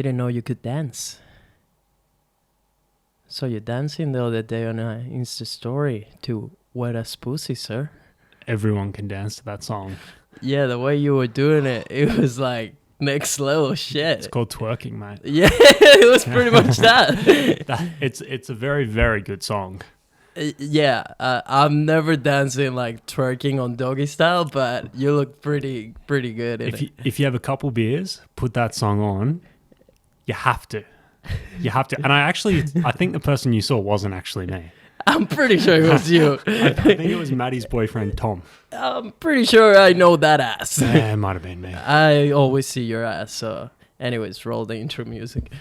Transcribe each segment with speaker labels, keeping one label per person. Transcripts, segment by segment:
Speaker 1: didn't know you could dance. So you're dancing the other day on an Insta story to Wet Ass Pussy, sir.
Speaker 2: Everyone can dance to that song.
Speaker 1: Yeah, the way you were doing it, it was like next level shit.
Speaker 2: It's called twerking, mate.
Speaker 1: Yeah, it was pretty much that.
Speaker 2: It's a very, very good song.
Speaker 1: Yeah, I'm never dancing like twerking on doggy style, but you look pretty good in it.
Speaker 2: If you have a couple beers, put that song on. You have to. You have to. And I think the person you saw wasn't actually me.
Speaker 1: I'm pretty sure it was you.
Speaker 2: I think it was Matty's boyfriend, Tom.
Speaker 1: I'm pretty sure I know that ass.
Speaker 2: Yeah, it might have been me.
Speaker 1: I always see your ass. So, anyways, roll the intro music.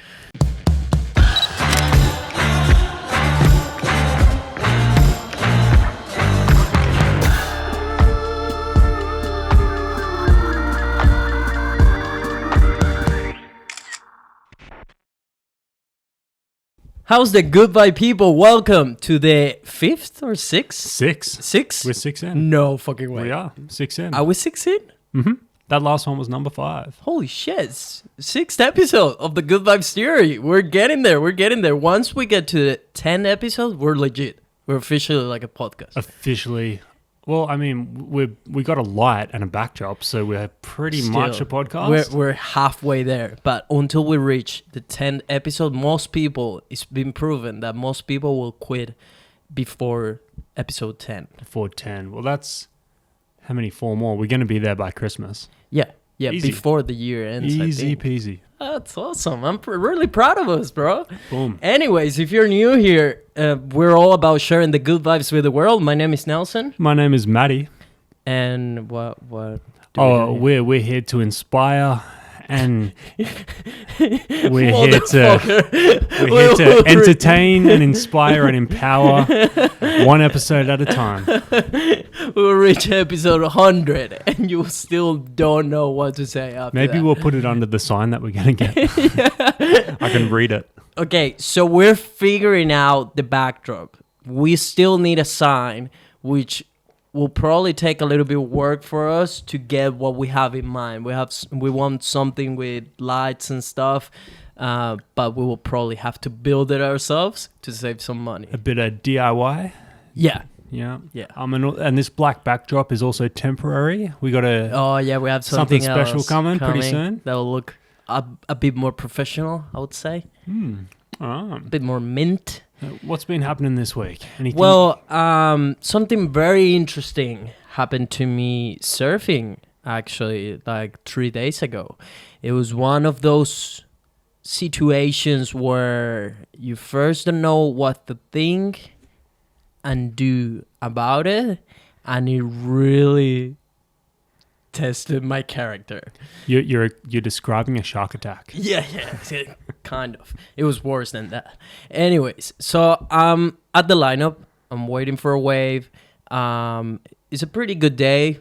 Speaker 1: How's the goodbye, people? Welcome to the 5th or 6th? Six?
Speaker 2: We're 6 in.
Speaker 1: No fucking way.
Speaker 2: We are 6 in.
Speaker 1: Are we 6 in?
Speaker 2: Mm-hmm. That last one was number 5.
Speaker 1: Holy shit. 6th episode of the Good Vibes Theory. We're getting there. Once we get to the 10 episodes, we're legit. We're officially like a podcast.
Speaker 2: Officially. Well, I mean, we got a light and a backdrop, so we're pretty much a podcast.
Speaker 1: We're halfway there. But until we reach the 10th episode, it's been proven that most people will quit before episode 10.
Speaker 2: Before 10. Well, that's... How many? 4 more? We're going to be there by Christmas.
Speaker 1: Yeah,
Speaker 2: Easy.
Speaker 1: Before the year ends,
Speaker 2: Easy
Speaker 1: I think.
Speaker 2: peasy.
Speaker 1: That's awesome. I'm really proud of us, bro.
Speaker 2: Boom.
Speaker 1: Anyways, if you're new here, we're all about sharing the good vibes with the world. My name is Nelson.
Speaker 2: My name is Matty.
Speaker 1: And what
Speaker 2: we're here to inspire and we're here to entertain and inspire and empower one episode at a time.
Speaker 1: We'll reach episode 100 and you still don't know what to say after
Speaker 2: Maybe
Speaker 1: that.
Speaker 2: we'll put it under the sign that we're going to get. I can read it.
Speaker 1: Okay, so we're figuring out the backdrop. We still need a sign, which will probably take a little bit of work for us to get what we have in mind. We want something with lights and stuff, but we will probably have to build it ourselves to save some money.
Speaker 2: A bit of DIY.
Speaker 1: Yeah.
Speaker 2: Yeah. And this black backdrop is also temporary. We got
Speaker 1: we have something
Speaker 2: special coming pretty soon.
Speaker 1: That'll look a bit more professional, I would say. A bit more mint.
Speaker 2: What's been happening this week? Anything?
Speaker 1: Well, something very interesting happened to me surfing, actually, like 3 days ago. It was one of those situations where you first don't know what to think and do about it, and it really tested my character.
Speaker 2: You're describing a shark attack.
Speaker 1: Yeah, kind of. It was worse than that. Anyways, so I'm at the lineup. I'm waiting for a wave. It's a pretty good day.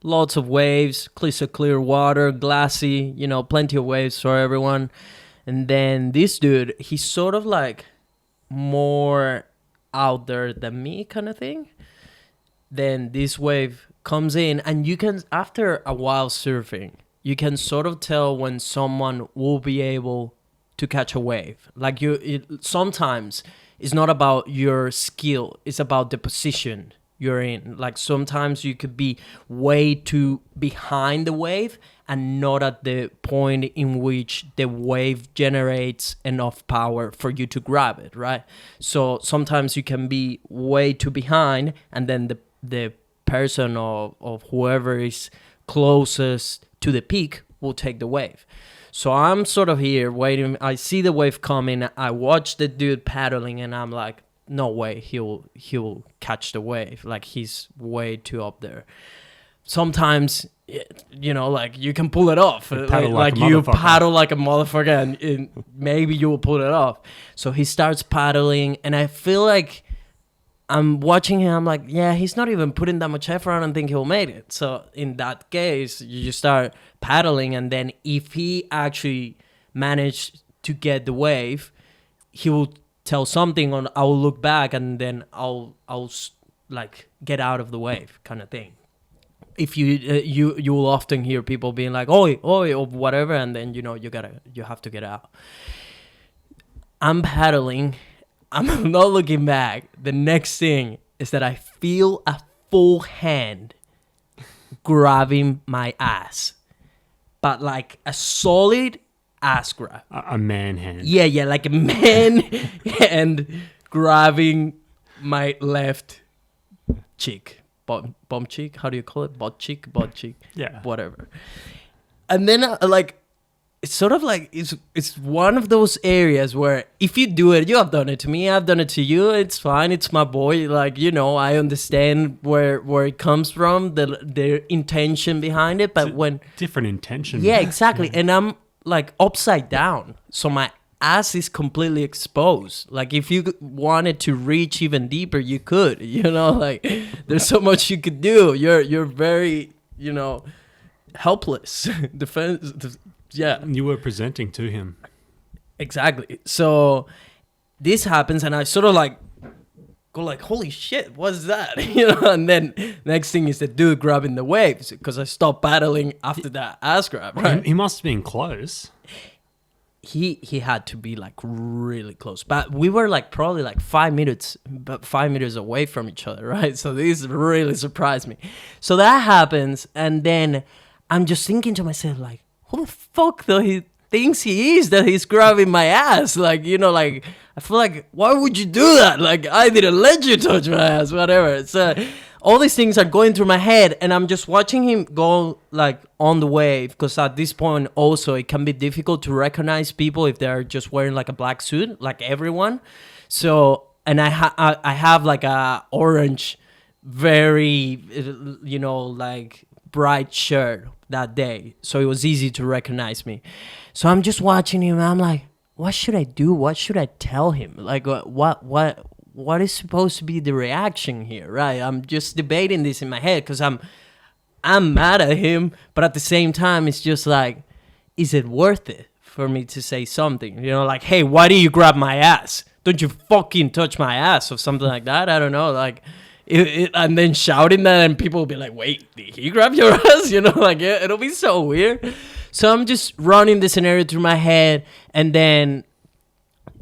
Speaker 1: Lots of waves, crystal clear water, glassy, plenty of waves for everyone. And then this dude, he's sort of like more out there than me kind of thing. Then this wave comes in, and you can, after a while surfing, you can sort of tell when someone will be able to catch a wave. Like sometimes it's not about your skill, it's about the position you're in. Like sometimes you could be way too behind the wave and not at the point in which the wave generates enough power for you to grab it, right? So sometimes you can be way too behind, and then the person of whoever is closest to the peak will take the wave. So I'm sort of here waiting. I see the wave coming. I watch the dude paddling, and I'm like, no way he'll catch the wave. Like, he's way too up there. Sometimes, like, you can pull it off. Like you paddle like a motherfucker, and maybe you will pull it off. So he starts paddling, and I feel like I'm watching him. I'm like, yeah, he's not even putting that much effort. I don't think he'll make it. So in that case, you just start paddling, and then if he actually managed to get the wave, he will tell something, and I'll look back, and then I'll like get out of the wave kind of thing. if you will often hear people being like, oi, oi, or whatever, and then, you have to get out. I'm paddling. I'm not looking back. The next thing is that I feel a full hand grabbing my ass, but like a solid ass grab.
Speaker 2: A man hand.
Speaker 1: Yeah, like a man hand grabbing my left cheek. Bum cheek? How do you call it? Butt cheek?
Speaker 2: Yeah.
Speaker 1: Whatever. And then, it's sort of like, it's one of those areas where if you do it, you have done it to me, I've done it to you, it's fine, it's my boy. Like, I understand where it comes from, the intention behind it. But when...
Speaker 2: Different intention.
Speaker 1: Yeah, exactly. And I'm like upside down. So my ass is completely exposed. Like if you wanted to reach even deeper, you could, like there's so much you could do. You're very, helpless. Yeah.
Speaker 2: You were presenting to him.
Speaker 1: Exactly. So this happens and I sort of like go like, holy shit, what's that? And then next thing is the dude grabbing the waves because I stopped paddling after that ass grab, right?
Speaker 2: He must have been close.
Speaker 1: He had to be like really close, but we were like probably like 5 meters away from each other, right? So this really surprised me. So that happens, and then I'm just thinking to myself like, who the fuck though he thinks he is that he's grabbing my ass? Like, like I feel like, why would you do that? Like I didn't let you touch my ass, whatever. So all these things are going through my head, and I'm just watching him go like on the wave, because at this point also it can be difficult to recognize people if they're just wearing like a black suit, like everyone. So, and I have like a orange, very, like bright shirt that day, so it was easy to recognize me. So I'm just watching him, and I'm like, what should I do? What should I tell him? Like, what is supposed to be the reaction here, right? I'm just debating this in my head because I'm mad at him, but at the same time, it's just like, is it worth it for me to say something? Like, hey, why do you grab my ass? Don't you fucking touch my ass or something like that? I don't know, like, and then shouting that, and people will be like, wait, did he grab your ass? Like, it'll be so weird. So I'm just running the scenario through my head, and then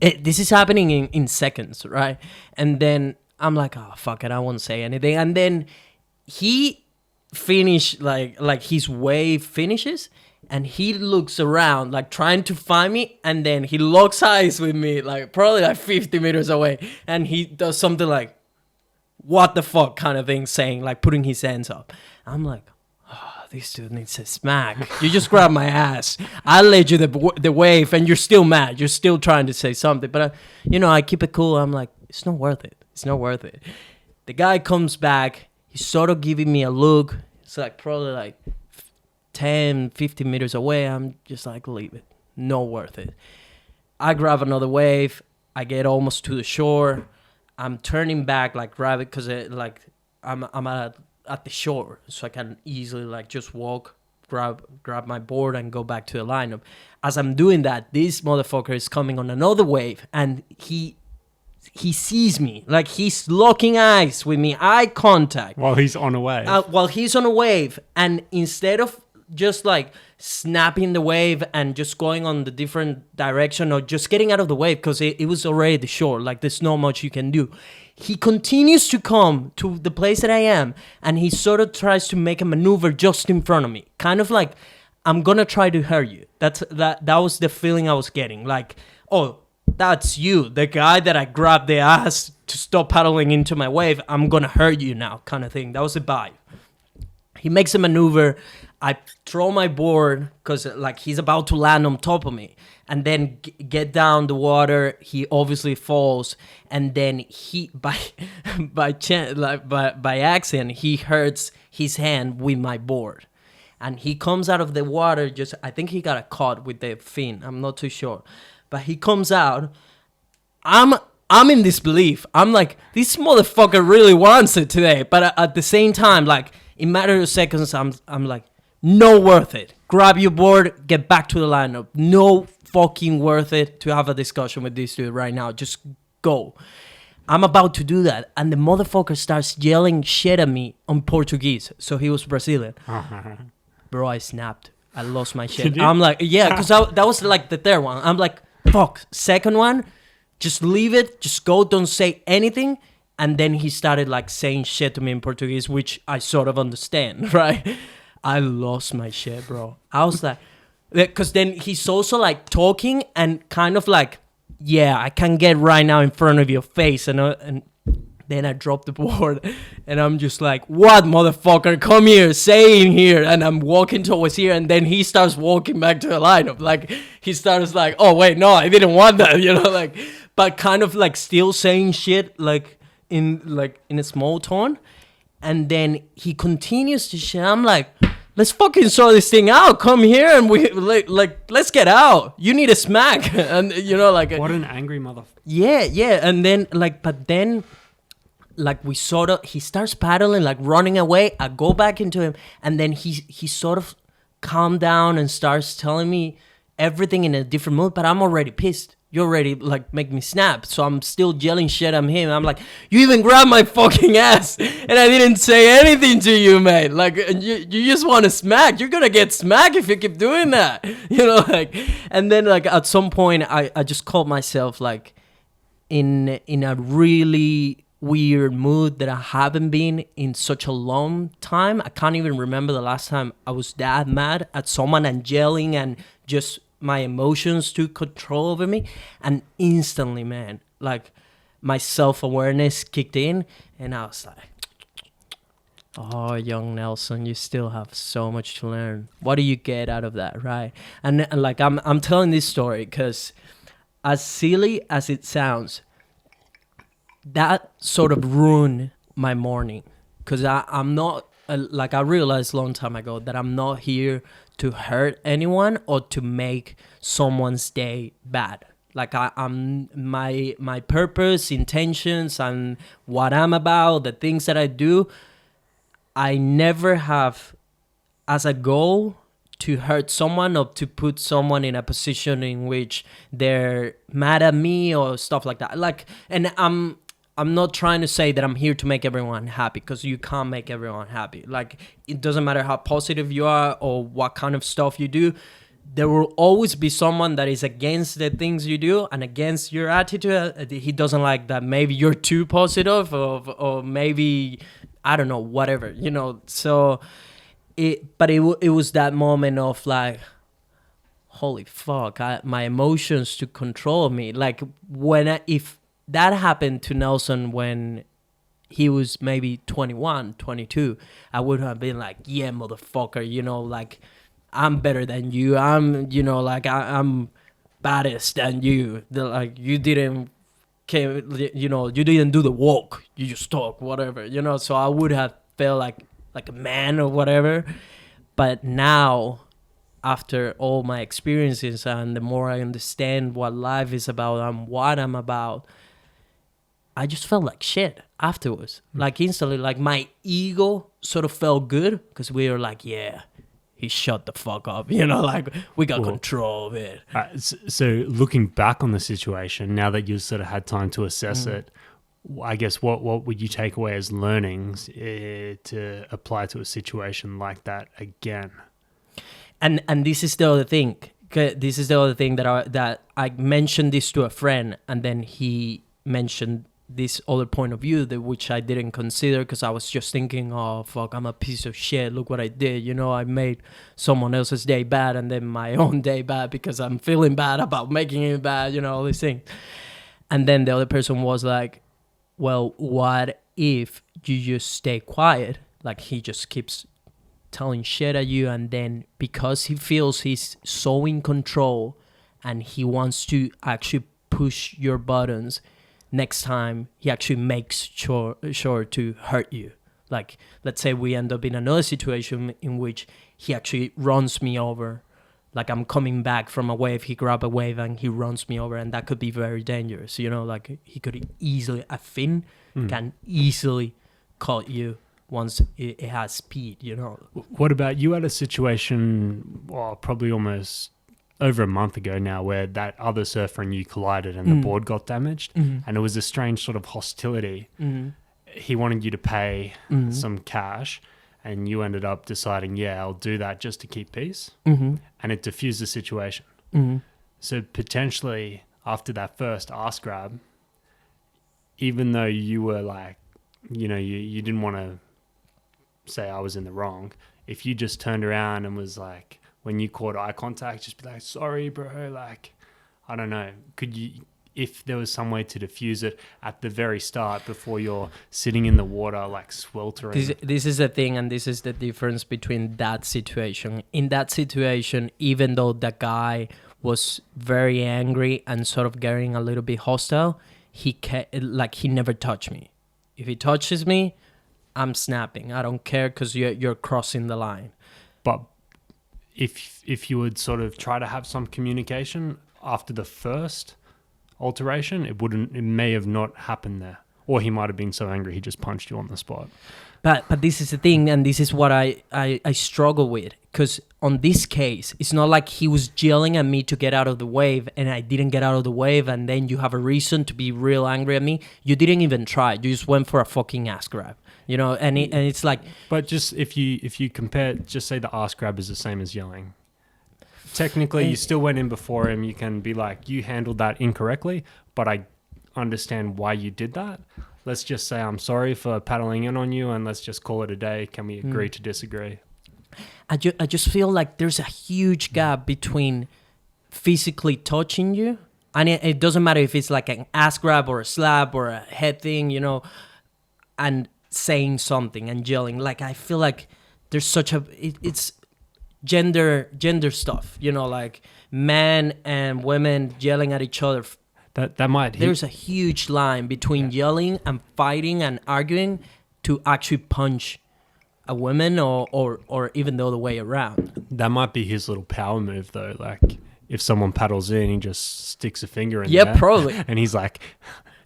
Speaker 1: this is happening in seconds, right? And then I'm like, oh, fuck it, I won't say anything. And then he finished, like his wave finishes, and he looks around, like trying to find me, and then he locks eyes with me, like probably like 50 meters away, and he does something like, what the fuck kind of thing, saying, like putting his hands up. I'm like, this dude needs a smack. You just grabbed my ass. I led you the wave, and you're still mad. You're still trying to say something. But, I keep it cool. I'm like, it's not worth it. It's not worth it. The guy comes back. He's sort of giving me a look. It's like probably like 10, 15 meters away. I'm just like, leave it. Not worth it. I grab another wave. I get almost to the shore. I'm turning back, like grab it, because I'm at the shore, so I can easily like just walk, grab my board, and go back to the lineup. As I'm doing that, this motherfucker is coming on another wave, and he sees me, like he's locking eyes with me, eye contact,
Speaker 2: while he's on a wave.
Speaker 1: And instead of just like snapping the wave and just going on the different direction, or just getting out of the wave, because it was already the shore, like there's not much you can do, he continues to come to the place that I am, and he sort of tries to make a maneuver just in front of me, kind of like, I'm gonna try to hurt you. That was the feeling I was getting, like, oh, that's you, the guy that I grabbed the ass to stop paddling into my wave, I'm gonna hurt you now, kind of thing. That was the vibe. He makes a maneuver. I throw my board, because like he's about to land on top of me, and then get down the water. He obviously falls, and then he by accident he hurts his hand with my board, and he comes out of the water. I think he got a caught with the fin. I'm not too sure, but he comes out. I'm in disbelief. I'm like, this motherfucker really wants it today, but at the same time, like in a matter of seconds, I'm like, no worth it. Grab your board, get back to the lineup. No fucking worth it to have a discussion with this dude right now. Just go. I'm about to do that, and the motherfucker starts yelling shit at me on Portuguese. So he was Brazilian. Bro, I snapped. I lost my shit. I'm like, yeah, because that was like the third one. I'm like, fuck. Second one, just leave it. Just go. Don't say anything. And then he started like saying shit to me in Portuguese, which I sort of understand, right? I lost my shit, bro. I was like, because then he's also like talking and kind of like, yeah, I can get right now in front of your face. And then I dropped the board and I'm just like, what, motherfucker? Come here, say in here. And I'm walking towards here. And then he starts walking back to the lineup. Like, he starts like, oh, wait, no, I didn't want that, like, but kind of like still saying shit like in a small tone. And then he continues to shit. I'm like, let's fucking sort this thing out. Come here and we like let's get out. You need a smack. And like,
Speaker 2: what an angry motherfucker.
Speaker 1: Yeah. And then but then we he starts paddling, like running away. I go back into him, and then he sort of calmed down and starts telling me everything in a different mood, but I'm already pissed. You already like make me snap, so I'm still yelling shit at him. I'm like, you even grabbed my fucking ass, and I didn't say anything to you, mate. Like, you just want to smack. You're gonna get smacked if you keep doing that, like. And then like at some point, I just caught myself like in a really weird mood that I haven't been in such a long time. I can't even remember the last time I was that mad at someone and yelling and just my emotions took control over me. And instantly, man, like my self-awareness kicked in and I was like, oh, young Nelson, you still have so much to learn. What do you get out of that, right? And like I'm telling this story because as silly as it sounds, that sort of ruined my morning. Because I'm not, like I realized a long time ago that I'm not here to hurt anyone or to make someone's day bad. Like I'm my purpose, intentions, and what I'm about, the things that I do, I never have as a goal to hurt someone or to put someone in a position in which they're mad at me or stuff like that. Like, and I'm not trying to say that I'm here to make everyone happy, because you can't make everyone happy. Like, it doesn't matter how positive you are or what kind of stuff you do. There will always be someone that is against the things you do and against your attitude. He doesn't like that maybe you're too positive or maybe, I don't know, whatever, So it was that moment of like, holy fuck, my emotions to control me. Like if that happened to Nelson when he was maybe 21, 22, I would have been like, yeah, motherfucker, like, I'm better than you. I'm, like, I'm baddest than you. Like, you didn't do the walk. You just talk, whatever, So I would have felt like a man or whatever. But now, after all my experiences and the more I understand what life is about and what I'm about, I just felt like shit afterwards. Like instantly, like my ego sort of felt good because we were like, yeah, he shut the fuck up. Like we got control of it.
Speaker 2: So looking back on the situation, now that you've sort of had time to assess it, I guess what would you take away as learnings to apply to a situation like that again?
Speaker 1: And this is the other thing. This is the other thing that I mentioned this to a friend, and then he mentioned this other point of view which I didn't consider because I was just thinking, oh fuck, I'm a piece of shit, look what I did, I made someone else's day bad and then my own day bad because I'm feeling bad about making it bad, all these things. And then the other person was like, well, what if you just stay quiet? Like he just keeps telling shit at you, and then because he feels he's so in control and he wants to actually push your buttons, next time he actually makes sure to hurt you. Like, let's say we end up in another situation in which he actually runs me over. Like I'm coming back from a wave, he grabs a wave and he runs me over, and that could be very dangerous. Like he could easily, a fin can easily cut you once it has speed.
Speaker 2: What about you had a situation, probably almost over a month ago now where that other surfer and you collided and the board got damaged, and it was a strange sort of hostility. He wanted you to pay some cash, and you ended up deciding, yeah, I'll do that just to keep peace, and it diffused the situation. So potentially after that first ass grab, even though you were like, you know, you didn't want to say I was in the wrong, if you just turned around and was like, when you caught eye contact, just be like, sorry, bro, like, I don't know, could you, if there was some way to diffuse it at the very start before you're sitting in the water, like sweltering.
Speaker 1: This is the thing, and this is the difference between that situation. In that situation, even though the guy was very angry and sort of getting a little bit hostile, he never touched me. If he touches me, I'm snapping. I don't care because you're crossing the line.
Speaker 2: But if you would sort of try to have some communication after the first alteration, it may have not happened there. Or he might have been so angry he just punched you on the spot.
Speaker 1: But this is the thing, and this is what I struggle with, because on this case, it's not like he was yelling at me to get out of the wave, and I didn't get out of the wave, and then you have a reason to be real angry at me. You didn't even try. You just went for a fucking ass grab, you know. And it's like.
Speaker 2: But just if you compare, just say the ass grab is the same as yelling. Technically, you still went in before him. You can be like, you handled that incorrectly, but I understand why you did that. Let's just say I'm sorry for paddling in on you, and let's just call it a day. Can we agree to disagree?
Speaker 1: I just feel like there's a huge gap between physically touching you, and it doesn't matter if it's like an ass grab or a slap or a head thing, you know, and saying something and yelling. Like, I feel like there's such a... It's gender stuff, you know, like men and women yelling at each other.
Speaker 2: That might...
Speaker 1: There's a huge line between yelling and fighting and arguing to actually punch a woman or even the other way around.
Speaker 2: That might be his little power move, though. Like, if someone paddles in, he just sticks a finger in there.
Speaker 1: Yeah, probably.
Speaker 2: And he's like,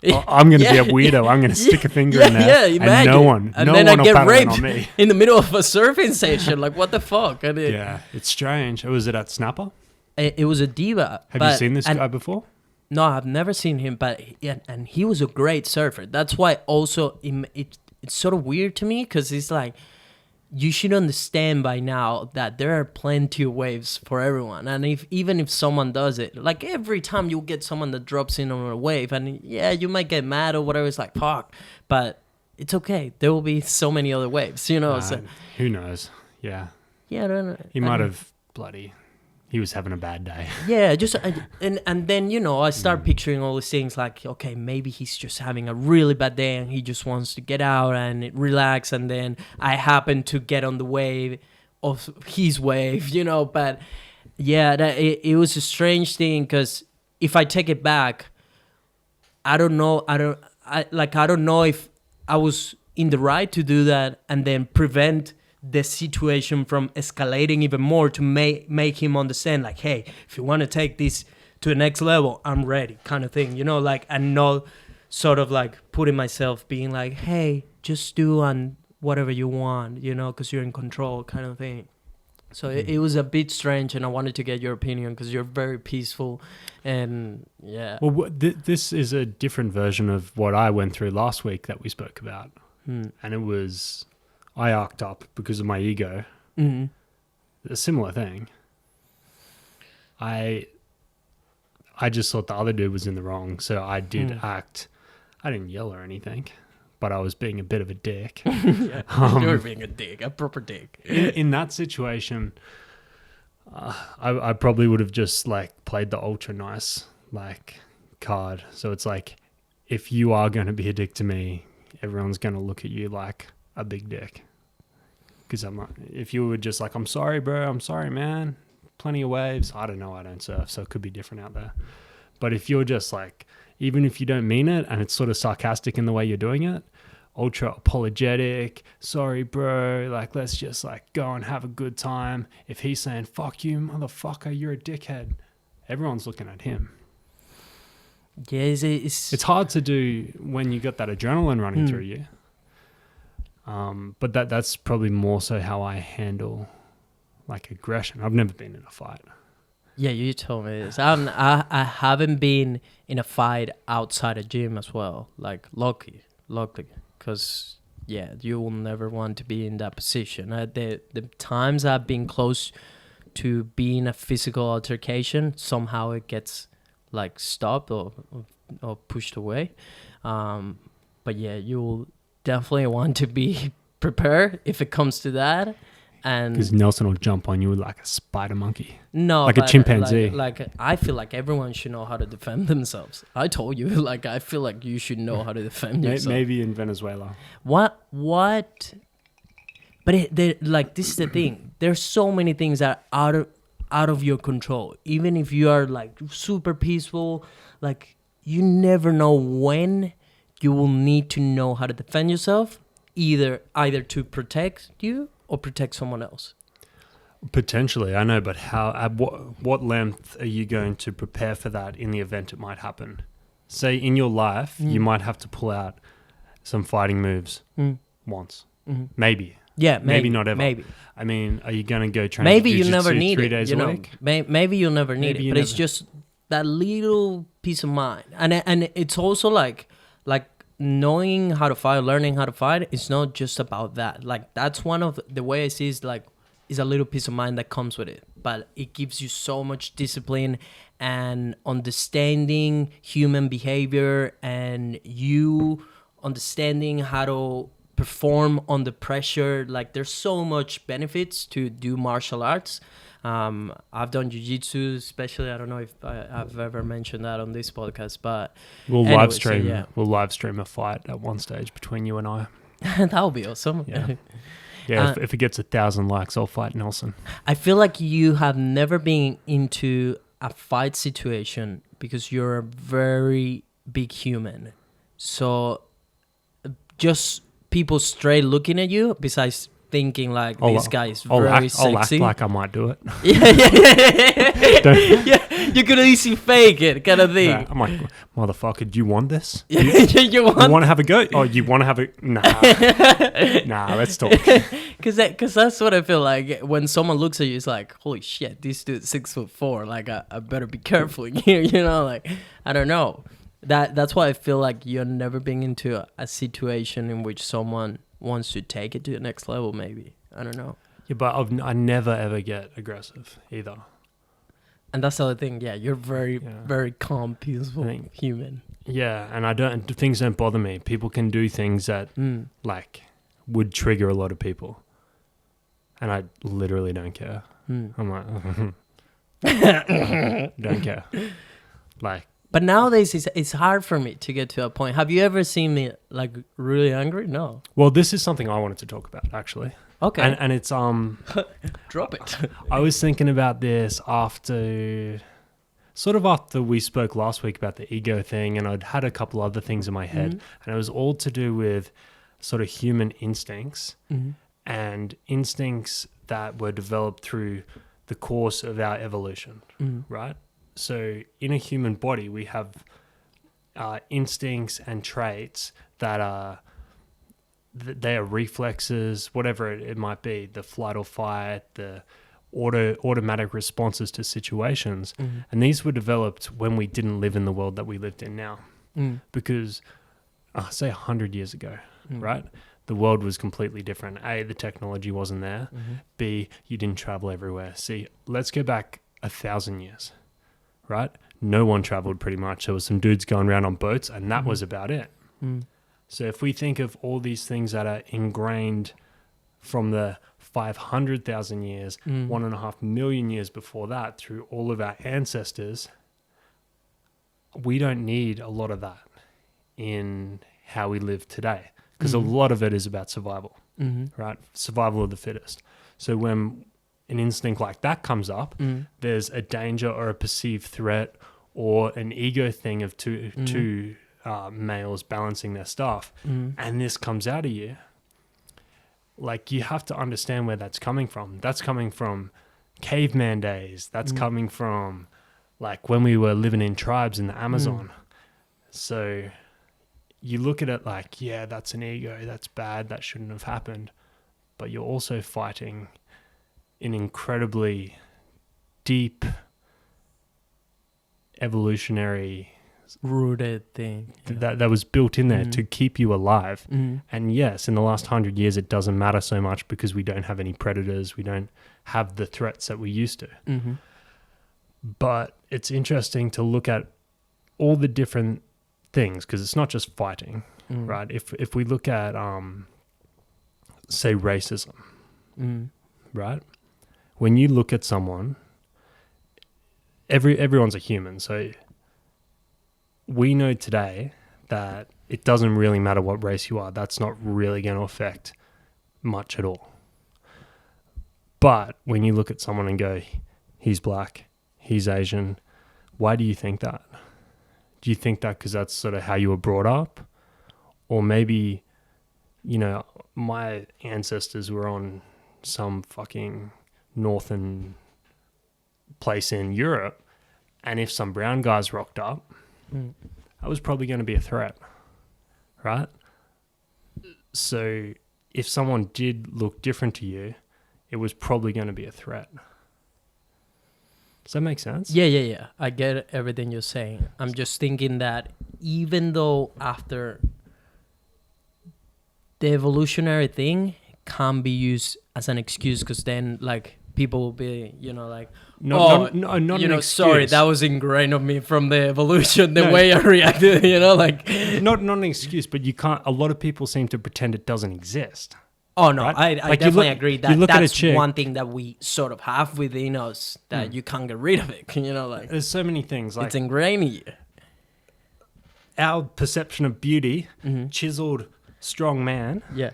Speaker 2: oh, I'm going to be a weirdo. I'm going to stick a finger in there.
Speaker 1: Yeah, imagine.
Speaker 2: And no one will paddle in on me.
Speaker 1: In the middle of a surfing session. Like, what the fuck?
Speaker 2: Yeah, it's strange. Was it at Snapper?
Speaker 1: It was a diva.
Speaker 2: Have you seen this guy before?
Speaker 1: No, I've never seen him, and he was a great surfer. That's why also it's sort of weird to me, because it's like, you should understand by now that there are plenty of waves for everyone. And even if someone does it, like every time you get someone that drops in on a wave, and yeah, you might get mad or whatever, it's like, fuck, but it's okay. There will be so many other waves, you know. So,
Speaker 2: who knows? Yeah.
Speaker 1: Yeah, I don't know.
Speaker 2: He might have he was having a bad day.
Speaker 1: Yeah, just and then, you know, I start picturing all these things like, okay, maybe he's just having a really bad day and he just wants to get out and relax, and then I happen to get on the wave of his wave, you know. But yeah, it was a strange thing, because if I take it back, I don't know if I was in the right to do that and then prevent the situation from escalating even more, to make him understand, like, hey, if you want to take this to the next level, I'm ready, kind of thing, you know, like, and not sort of like putting myself being like, hey, just do on whatever you want, you know, because you're in control, kind of thing. So it was a bit strange, and I wanted to get your opinion because you're very peaceful, and yeah.
Speaker 2: Well, this is a different version of what I went through last week that we spoke about, and it was... I arced up because of my ego. Mm-hmm. A similar thing. I just thought the other dude was in the wrong, so I did act. I didn't yell or anything, but I was being a bit of a dick.
Speaker 1: Yeah, you were being a dick, a proper dick.
Speaker 2: In that situation, I probably would have just like played the ultra nice like card. So it's like, if you are going to be a dick to me, everyone's going to look at you like a big dick. Because if you were just like, I'm sorry, bro, I'm sorry, man, plenty of waves. I don't know, I don't surf, so it could be different out there. But if you're just like, even if you don't mean it and it's sort of sarcastic in the way you're doing it, ultra apologetic, sorry, bro, like, let's just like go and have a good time. If he's saying, fuck you, motherfucker, you're a dickhead, everyone's looking at him.
Speaker 1: Yeah, it's
Speaker 2: hard to do when you got that adrenaline running through you. But that's probably more so how I handle like aggression. I've never been in a fight.
Speaker 1: Yeah, you told me this. I haven't been in a fight outside a gym as well. Like, lucky, because yeah, you will never want to be in that position. The times I've been close to being a physical altercation, somehow it gets like stopped or pushed away. But yeah, you'll definitely want to be prepared if it comes to that. And
Speaker 2: Because Nelson will jump on you like a spider monkey.
Speaker 1: no,
Speaker 2: Like a
Speaker 1: but
Speaker 2: chimpanzee.
Speaker 1: like I feel like everyone should know how to defend themselves. I told you, like I feel like you should know how to defend yourself.
Speaker 2: Maybe in Venezuela.
Speaker 1: What? But like this is the thing. There's so many things that are out of your control. Even if you are like super peaceful, like you never know when you will need to know how to defend yourself, either to protect you or protect someone else.
Speaker 2: Potentially, I know, but how? At what length are you going to prepare for that in the event it might happen? Say in your life, you might have to pull out some fighting moves once, maybe.
Speaker 1: Yeah,
Speaker 2: maybe not ever.
Speaker 1: Maybe.
Speaker 2: I mean, are you going to go train?
Speaker 1: Maybe
Speaker 2: jiu-jitsu
Speaker 1: you'll never need
Speaker 2: 3
Speaker 1: it.
Speaker 2: days
Speaker 1: You
Speaker 2: a
Speaker 1: know,
Speaker 2: week?
Speaker 1: maybe you'll never need
Speaker 2: Maybe
Speaker 1: it.
Speaker 2: you
Speaker 1: But it's
Speaker 2: never-
Speaker 1: just that little peace of mind, and it's also like knowing how to fight, learning how to fight. It's not just about that. Like that's one of the way I see is like is a little peace of mind that comes with it. But it gives you so much discipline and understanding human behavior, and you understanding how to perform under pressure. Like there's so much benefits to do martial arts. I've done jiu-jitsu, especially. I don't know if I've ever mentioned that on this podcast, but
Speaker 2: We'll
Speaker 1: anyway,
Speaker 2: live
Speaker 1: so
Speaker 2: stream.
Speaker 1: yeah.
Speaker 2: We'll live stream a fight at one stage between you and I.
Speaker 1: that would be awesome.
Speaker 2: Yeah. Yeah, if it gets 1,000 likes, I'll fight Nelson.
Speaker 1: I feel like you have never been into a fight situation because you're a very big human. So just people straight looking at you, besides thinking like this guy is very
Speaker 2: I'll
Speaker 1: sexy.
Speaker 2: act like I might do it.
Speaker 1: yeah. You could easily fake it, kind of thing.
Speaker 2: Nah, I'm like, motherfucker, do you want this?
Speaker 1: you
Speaker 2: You want to have a go? Oh, you want to have a... Nah, let's talk.
Speaker 1: Because that's what I feel like when someone looks at you. It's like, holy shit, this dude's 6'4". Like I better be careful here. You know, like I don't know. That's why I feel like you're never been into a situation in which someone wants to take it to the next level. Maybe I don't know.
Speaker 2: Yeah, but I never ever get aggressive either.
Speaker 1: And that's the other thing. Yeah, you're very very calm, peaceful human.
Speaker 2: Yeah, and things don't bother me. People can do things that like would trigger a lot of people, and I literally don't care. I'm like, don't care. Like,
Speaker 1: but nowadays it's hard for me to get to a point. Have you ever seen me like really angry? No.
Speaker 2: well, this is something I wanted to talk about actually.
Speaker 1: Okay.
Speaker 2: And it's
Speaker 1: Drop it.
Speaker 2: I was thinking about this after we spoke last week about the ego thing, and I'd had a couple other things in my head, and it was all to do with sort of human instincts and instincts that were developed through the course of our evolution, right? So in a human body, we have instincts and traits that are they are reflexes, whatever it might be, the flight or fight, the automatic responses to situations. And these were developed when we didn't live in the world that we lived in now. Because, say 100 years ago, right? The world was completely different. A, the technology wasn't there. B, you didn't travel everywhere. C, let's go back 1,000 years, right? No one traveled pretty much. There was some dudes going around on boats, and that was about it. So if we think of all these things that are ingrained from the 500,000 years, 1.5 million years before that, through all of our ancestors, we don't need a lot of that in how we live today, because a lot of it is about survival, right? Survival of the fittest. So when an instinct like that comes up, there's a danger or a perceived threat or an ego thing of two males balancing their stuff, and this comes out of you. Like, you have to understand where that's coming from. That's coming from caveman days. That's coming from like when we were living in tribes in the Amazon. So you look at it like, yeah, that's an ego, that's bad, that shouldn't have happened. But you're also fighting an incredibly deep evolutionary
Speaker 1: rooted thing
Speaker 2: that was built in there to keep you alive. And yes, in the last 100 years, it doesn't matter so much because we don't have any predators. We don't have the threats that we used to. But it's interesting to look at all the different things, because it's not just fighting, right? If we look at, say, racism, right? When you look at someone, everyone's a human, so we know today that it doesn't really matter what race you are. That's not really going to affect much at all. But when you look at someone and go, he's black, he's Asian, why do you think that? Do you think that because that's sort of how you were brought up? Or maybe, you know, my ancestors were on some fucking northern place in Europe, and if some brown guys rocked up, that was probably going to be a threat, right? So if someone did look different to you, it was probably going to be a threat. Does that make sense?
Speaker 1: Yeah. I get everything you're saying. I'm just thinking that even though after the evolutionary thing can be used as an excuse, because then like people will be, you know, like,
Speaker 2: not
Speaker 1: you
Speaker 2: an
Speaker 1: know,
Speaker 2: excuse.
Speaker 1: sorry, that was ingrained on me from the evolution, the way I reacted, you know, like.
Speaker 2: Not an excuse, but you can't, a lot of people seem to pretend it doesn't exist.
Speaker 1: Oh, no,
Speaker 2: right?
Speaker 1: I definitely agree that that's
Speaker 2: chick,
Speaker 1: one thing that we sort of have within us that you can't get rid of it, you know, like.
Speaker 2: There's so many things. Like
Speaker 1: it's ingrained in you.
Speaker 2: Our perception of beauty, chiseled, strong man.
Speaker 1: Yeah.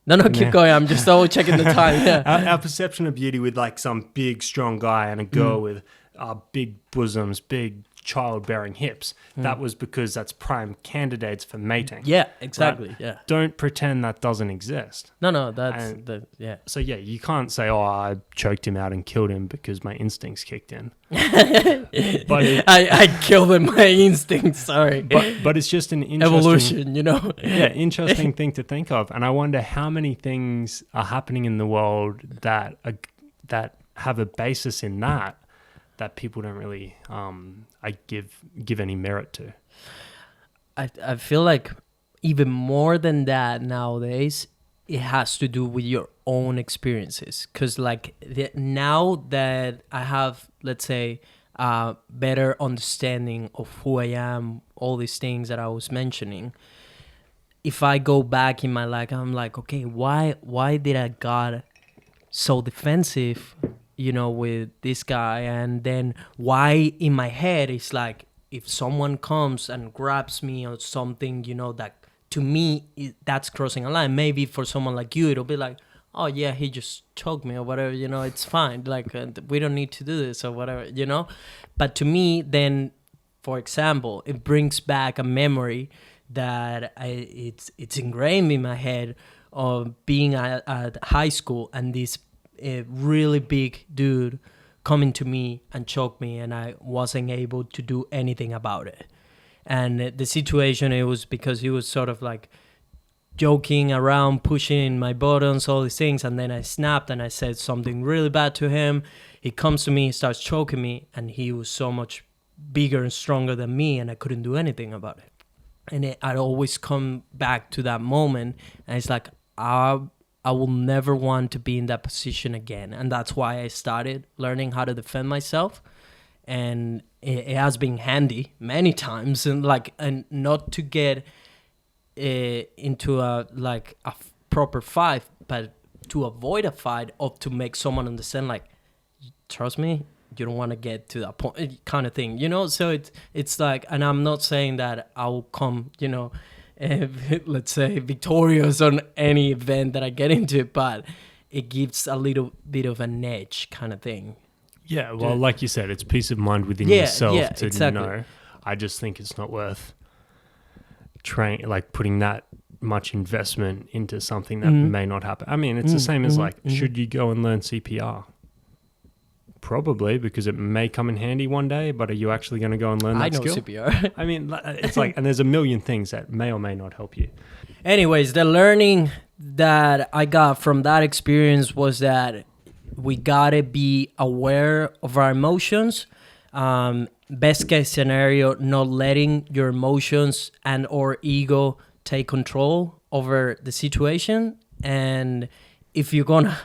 Speaker 1: No, keep going. I'm just always checking the time. Yeah.
Speaker 2: Our perception of beauty with like some big, strong guy and a girl with big bosoms, big childbearing hips. That was because that's prime candidates for mating.
Speaker 1: Yeah, exactly.
Speaker 2: Right?
Speaker 1: Yeah.
Speaker 2: Don't pretend that doesn't exist.
Speaker 1: No, that's yeah.
Speaker 2: So yeah, you can't say, "Oh, I choked him out and killed him because my instincts kicked in."
Speaker 1: But I killed him my instincts. Sorry.
Speaker 2: But it's just an interesting
Speaker 1: evolution, you know.
Speaker 2: Yeah, interesting thing to think of, and I wonder how many things are happening in the world that have a basis in that people don't really give any merit to.
Speaker 1: I feel like even more than that nowadays, it has to do with your own experiences. Because like now that I have, let's say, better understanding of who I am, all these things that I was mentioning, if I go back in my life, I'm like, okay, why did I got so defensive, you know, with this guy? And then why in my head it's like, if someone comes and grabs me or something, you know, that to me that's crossing a line. Maybe for someone like you it'll be like, oh yeah, he just choked me or whatever, you know, it's fine, like we don't need to do this or whatever, you know. But to me then, for example, it brings back a memory that it's ingrained in my head of being at high school and this really big dude coming to me and choked me, and I wasn't able to do anything about it. And the situation, it was because he was sort of like joking around, pushing my buttons, all these things, and then I snapped and I said something really bad to him. He comes to me, he starts choking me, and he was so much bigger and stronger than me, and I couldn't do anything about it. And I'd always come back to that moment, and it's like, I will never want to be in that position again. And that's why I started learning how to defend myself. And it has been handy many times, and not to get into a proper fight, but to avoid a fight, or to make someone understand, like, trust me, you don't want to get to that point, kind of thing, you know. So it's like, and I'm not saying that I will come, you know, let's say victorious on any event that I get into, but it gives a little bit of an edge, kind of thing.
Speaker 2: Yeah, well, like you said, it's peace of mind within yourself to know. I just think it's not worth putting that much investment into something that may not happen. I mean, it's the same as should you go and learn CPR? Probably, because it may come in handy one day, but are you actually going to go and learn that skill?
Speaker 1: I know CPR.
Speaker 2: I mean, it's like, and there's a million things that may or may not help you.
Speaker 1: Anyways, the learning that I got from that experience was that we gotta be aware of our emotions, and best case scenario, not letting your emotions and or ego take control over the situation. And if you're gonna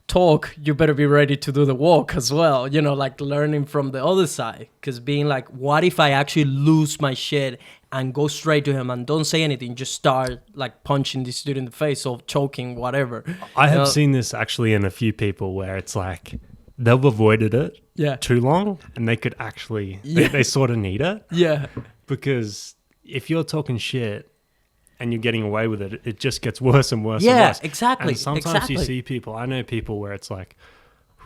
Speaker 1: talk, you better be ready to do the walk as well, you know, like learning from the other side. Because being like, what if I actually lose my shit and go straight to him and don't say anything, just start like punching this dude in the face or choking, whatever.
Speaker 2: I have seen this actually in a few people where it's like they've avoided it too long and they could actually, they sort of need it.
Speaker 1: Yeah.
Speaker 2: Because if you're talking shit and you're getting away with it, it just gets worse and worse and worse.
Speaker 1: Yeah, exactly.
Speaker 2: And sometimes you see people, I know people where it's like,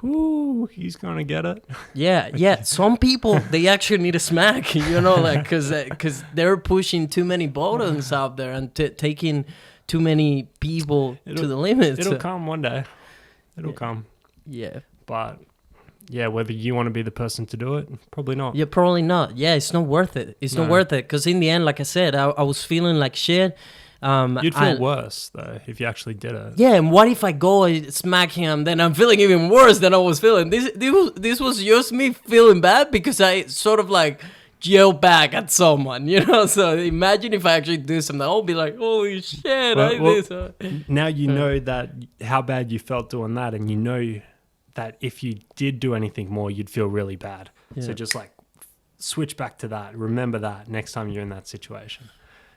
Speaker 2: whoo, he's going to get it.
Speaker 1: Yeah. Some people, they actually need a smack, you know, like, because they're pushing too many buttons out there and taking too many people to the limits.
Speaker 2: It'll come one day. It'll come.
Speaker 1: Yeah.
Speaker 2: But yeah, whether you want to be the person to do it, probably not.
Speaker 1: Yeah, probably not. Yeah, it's not worth it. It's not worth it. Because in the end, like I said, I was feeling like shit.
Speaker 2: You'd feel worse, though, if you actually did it.
Speaker 1: Yeah, and what if I go and smack him, then I'm feeling even worse than I was feeling. This was just me feeling bad because I sort of like yelled back at someone, you know? So imagine if I actually do something. I'll be like, holy shit,
Speaker 2: Now you know that how bad you felt doing that, and you know that if you did do anything more, you'd feel really bad. Yeah. So just like switch back to that. Remember that next time you're in that situation.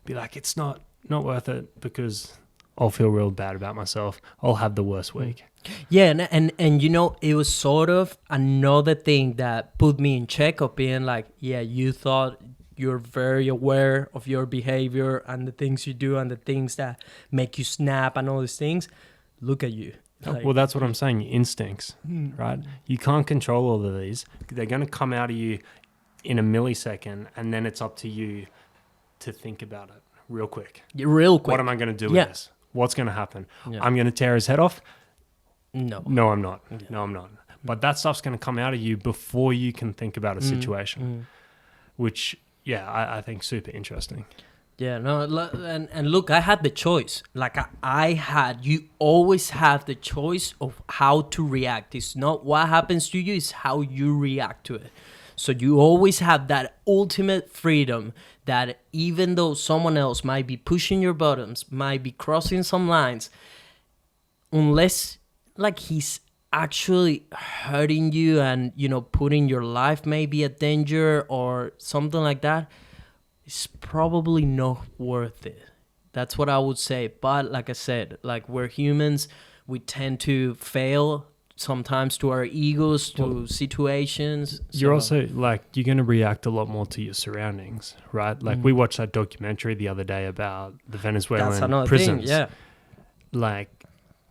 Speaker 2: Be like, it's not worth it because I'll feel real bad about myself. I'll have the worst week.
Speaker 1: Yeah, and you know, it was sort of another thing that put me in check of being like, yeah, you thought you're very aware of your behavior and the things you do and the things that make you snap and all these things. Look at you. Like,
Speaker 2: well, that's what I'm saying. Instincts, right? You can't control all of these. They're going to come out of you in a millisecond, and then it's up to you to think about it real quick.
Speaker 1: Real quick.
Speaker 2: What am I going to do with this? What's going to happen?
Speaker 1: Yeah.
Speaker 2: I'm going to tear his head off?
Speaker 1: No,
Speaker 2: I'm not. Yeah. No, I'm not. But that stuff's going to come out of you before you can think about a situation, which, I think super interesting.
Speaker 1: Yeah, no, and look, I had the choice. Like you always have the choice of how to react. It's not what happens to you, it's how you react to it. So you always have that ultimate freedom that even though someone else might be pushing your buttons, might be crossing some lines, unless like he's actually hurting you and, you know, putting your life maybe at danger or something like that, it's probably not worth it. That's what I would say. But like I said, like we're humans, we tend to fail sometimes to our egos, to situations.
Speaker 2: You're also like, you're going to react a lot more to your surroundings, right? Like we watched that documentary the other day about the Venezuelan prisons.
Speaker 1: Thing, yeah.
Speaker 2: Like,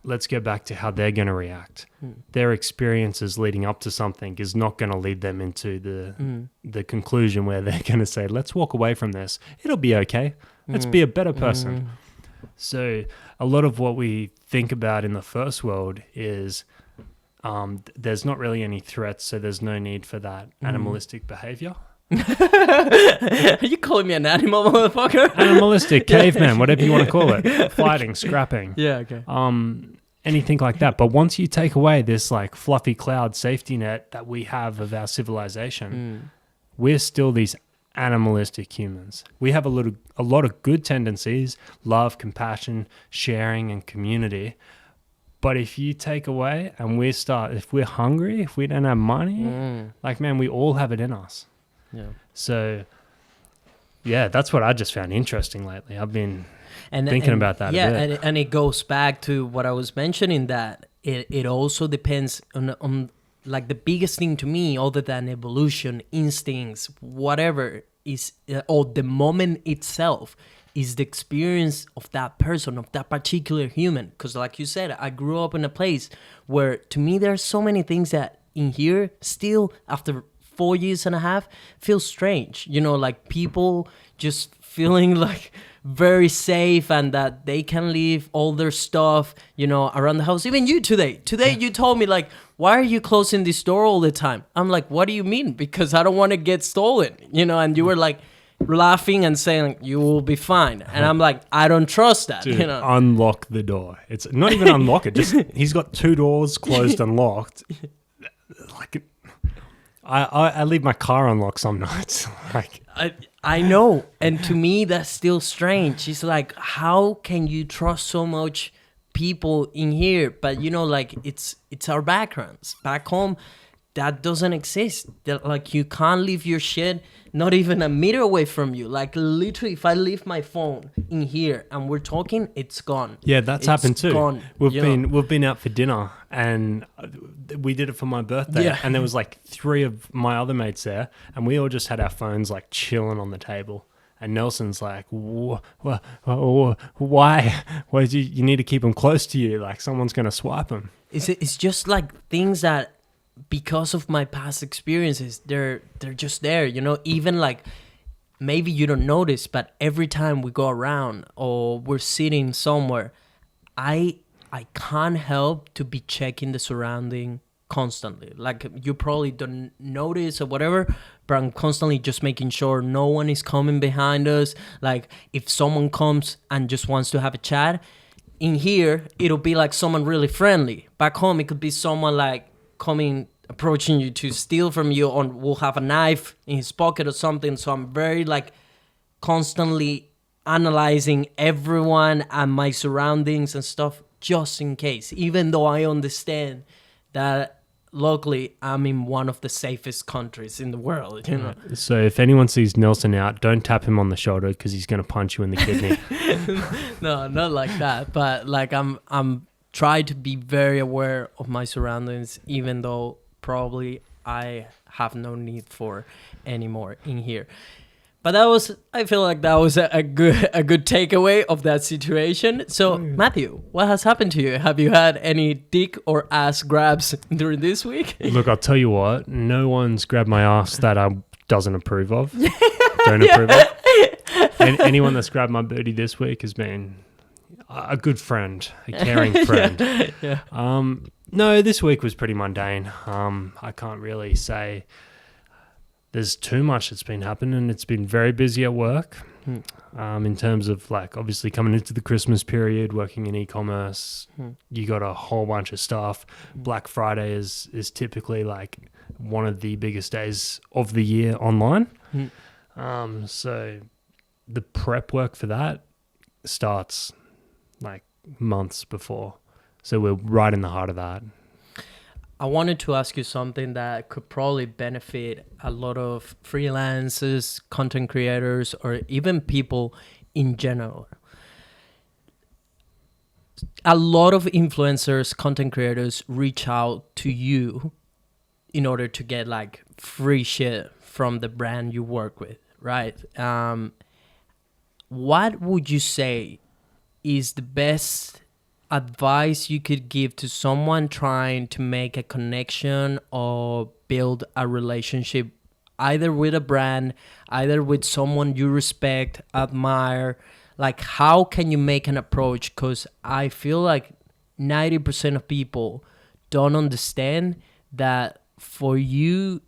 Speaker 2: let's go back to how they're going to react. Their experiences leading up to something is not going to lead them into the conclusion where they're going to say, let's walk away from this. It'll be okay. Let's be a better person. So a lot of what we think about in the first world is there's not really any threats, so there's no need for that animalistic behavior.
Speaker 1: Are you calling me an animal, motherfucker?
Speaker 2: Animalistic, caveman, whatever you want to call it. Fighting, scrapping.
Speaker 1: Yeah, okay.
Speaker 2: Anything like that. But once you take away this like fluffy cloud safety net that we have of our civilization, we're still these animalistic humans. We have a lot of good tendencies, love, compassion, sharing, and community. But if you take away and if we're hungry, if we don't have money, like, man, we all have it in us. Yeah. So, yeah, that's what I just found interesting lately. I've been thinking about that a bit.
Speaker 1: And it goes back to what I was mentioning, that it also depends on like the biggest thing to me, other than evolution, instincts, whatever, is or the moment itself, is the experience of that person, of that particular human. Because like you said, I grew up in a place where, to me, there are so many things that in here still, after 4 years and a half, feel strange. You know, like people just feeling like very safe and that they can leave all their stuff, you know, around the house. Even you today, you told me like, why are you closing this door all the time? I'm like, what do you mean? Because I don't want to get stolen, you know. And you were like laughing and saying, you will be fine. And I'm like, I don't trust that.
Speaker 2: Dude,
Speaker 1: you know,
Speaker 2: unlock the door. It's not even unlock it. Just he's got 2 doors closed and locked. Like, I leave my car unlocked some nights. Like,
Speaker 1: I know, and to me that's still strange. It's like, how can you trust so much people in here? But like it's our backgrounds back home. That doesn't exist. That, like, you can't leave your shit not even a meter away from you. Like, literally, if I leave my phone in here and we're talking, it's gone.
Speaker 2: yeah, that's happened too.
Speaker 1: Gone,
Speaker 2: We've been out for dinner, and we did it for my birthday.
Speaker 1: Yeah.
Speaker 2: And there was like 3 of my other mates there, and we all just had our phones like chilling on the table. And Nelson's like, why? Why do you need to keep them close to you? Like, someone's going to swipe them.
Speaker 1: It's just like things that, because of my past experiences, they're just there. Even like, maybe you don't notice, but every time we go around or we're sitting somewhere, I can't help to be checking the surrounding constantly. Like, you probably don't notice or whatever, but I'm constantly just making sure no one is coming behind us. Like, if someone comes and just wants to have a chat in here, it'll be like someone really friendly. Back home, it could be someone like approaching you to steal from you, or will have a knife in his pocket or something. So I'm very like constantly analyzing everyone and my surroundings and stuff, just in case, even though I understand that locally I'm in one of the safest countries in the world.
Speaker 2: So if anyone sees Nelson out, don't tap him on the shoulder, because he's going to punch you in the kidney.
Speaker 1: No, not like that, but like I'm try to be very aware of my surroundings, even though probably I have no need for anymore in here. But I feel like that was a good takeaway of that situation. So, Matthew, what has happened to you? Have you had any dick or ass grabs during this week?
Speaker 2: Look, I'll tell you what, no one's grabbed my ass that I doesn't approve of. Don't approve of. And anyone that's grabbed my booty this week has been a good friend, a caring friend.
Speaker 1: Yeah.
Speaker 2: No, this week was pretty mundane. I can't really say there's too much that's been happening. It's been very busy at work. In terms of, like, obviously coming into the Christmas period, working in e-commerce, you got a whole bunch of stuff. Black Friday is typically like one of the biggest days of the year online. So the prep work for that starts like months before. So we're right in the heart of that.
Speaker 1: I wanted to ask you something that could probably benefit a lot of freelancers, content creators, or even people in general. A lot of influencers, content creators reach out to you in order to get like free shit from the brand you work with, right? What would you say is the best advice you could give to someone trying to make a connection or build a relationship, either with a brand, either with someone you respect, admire? Like, how can you make an approach? Because I feel like 90% of people don't understand that for you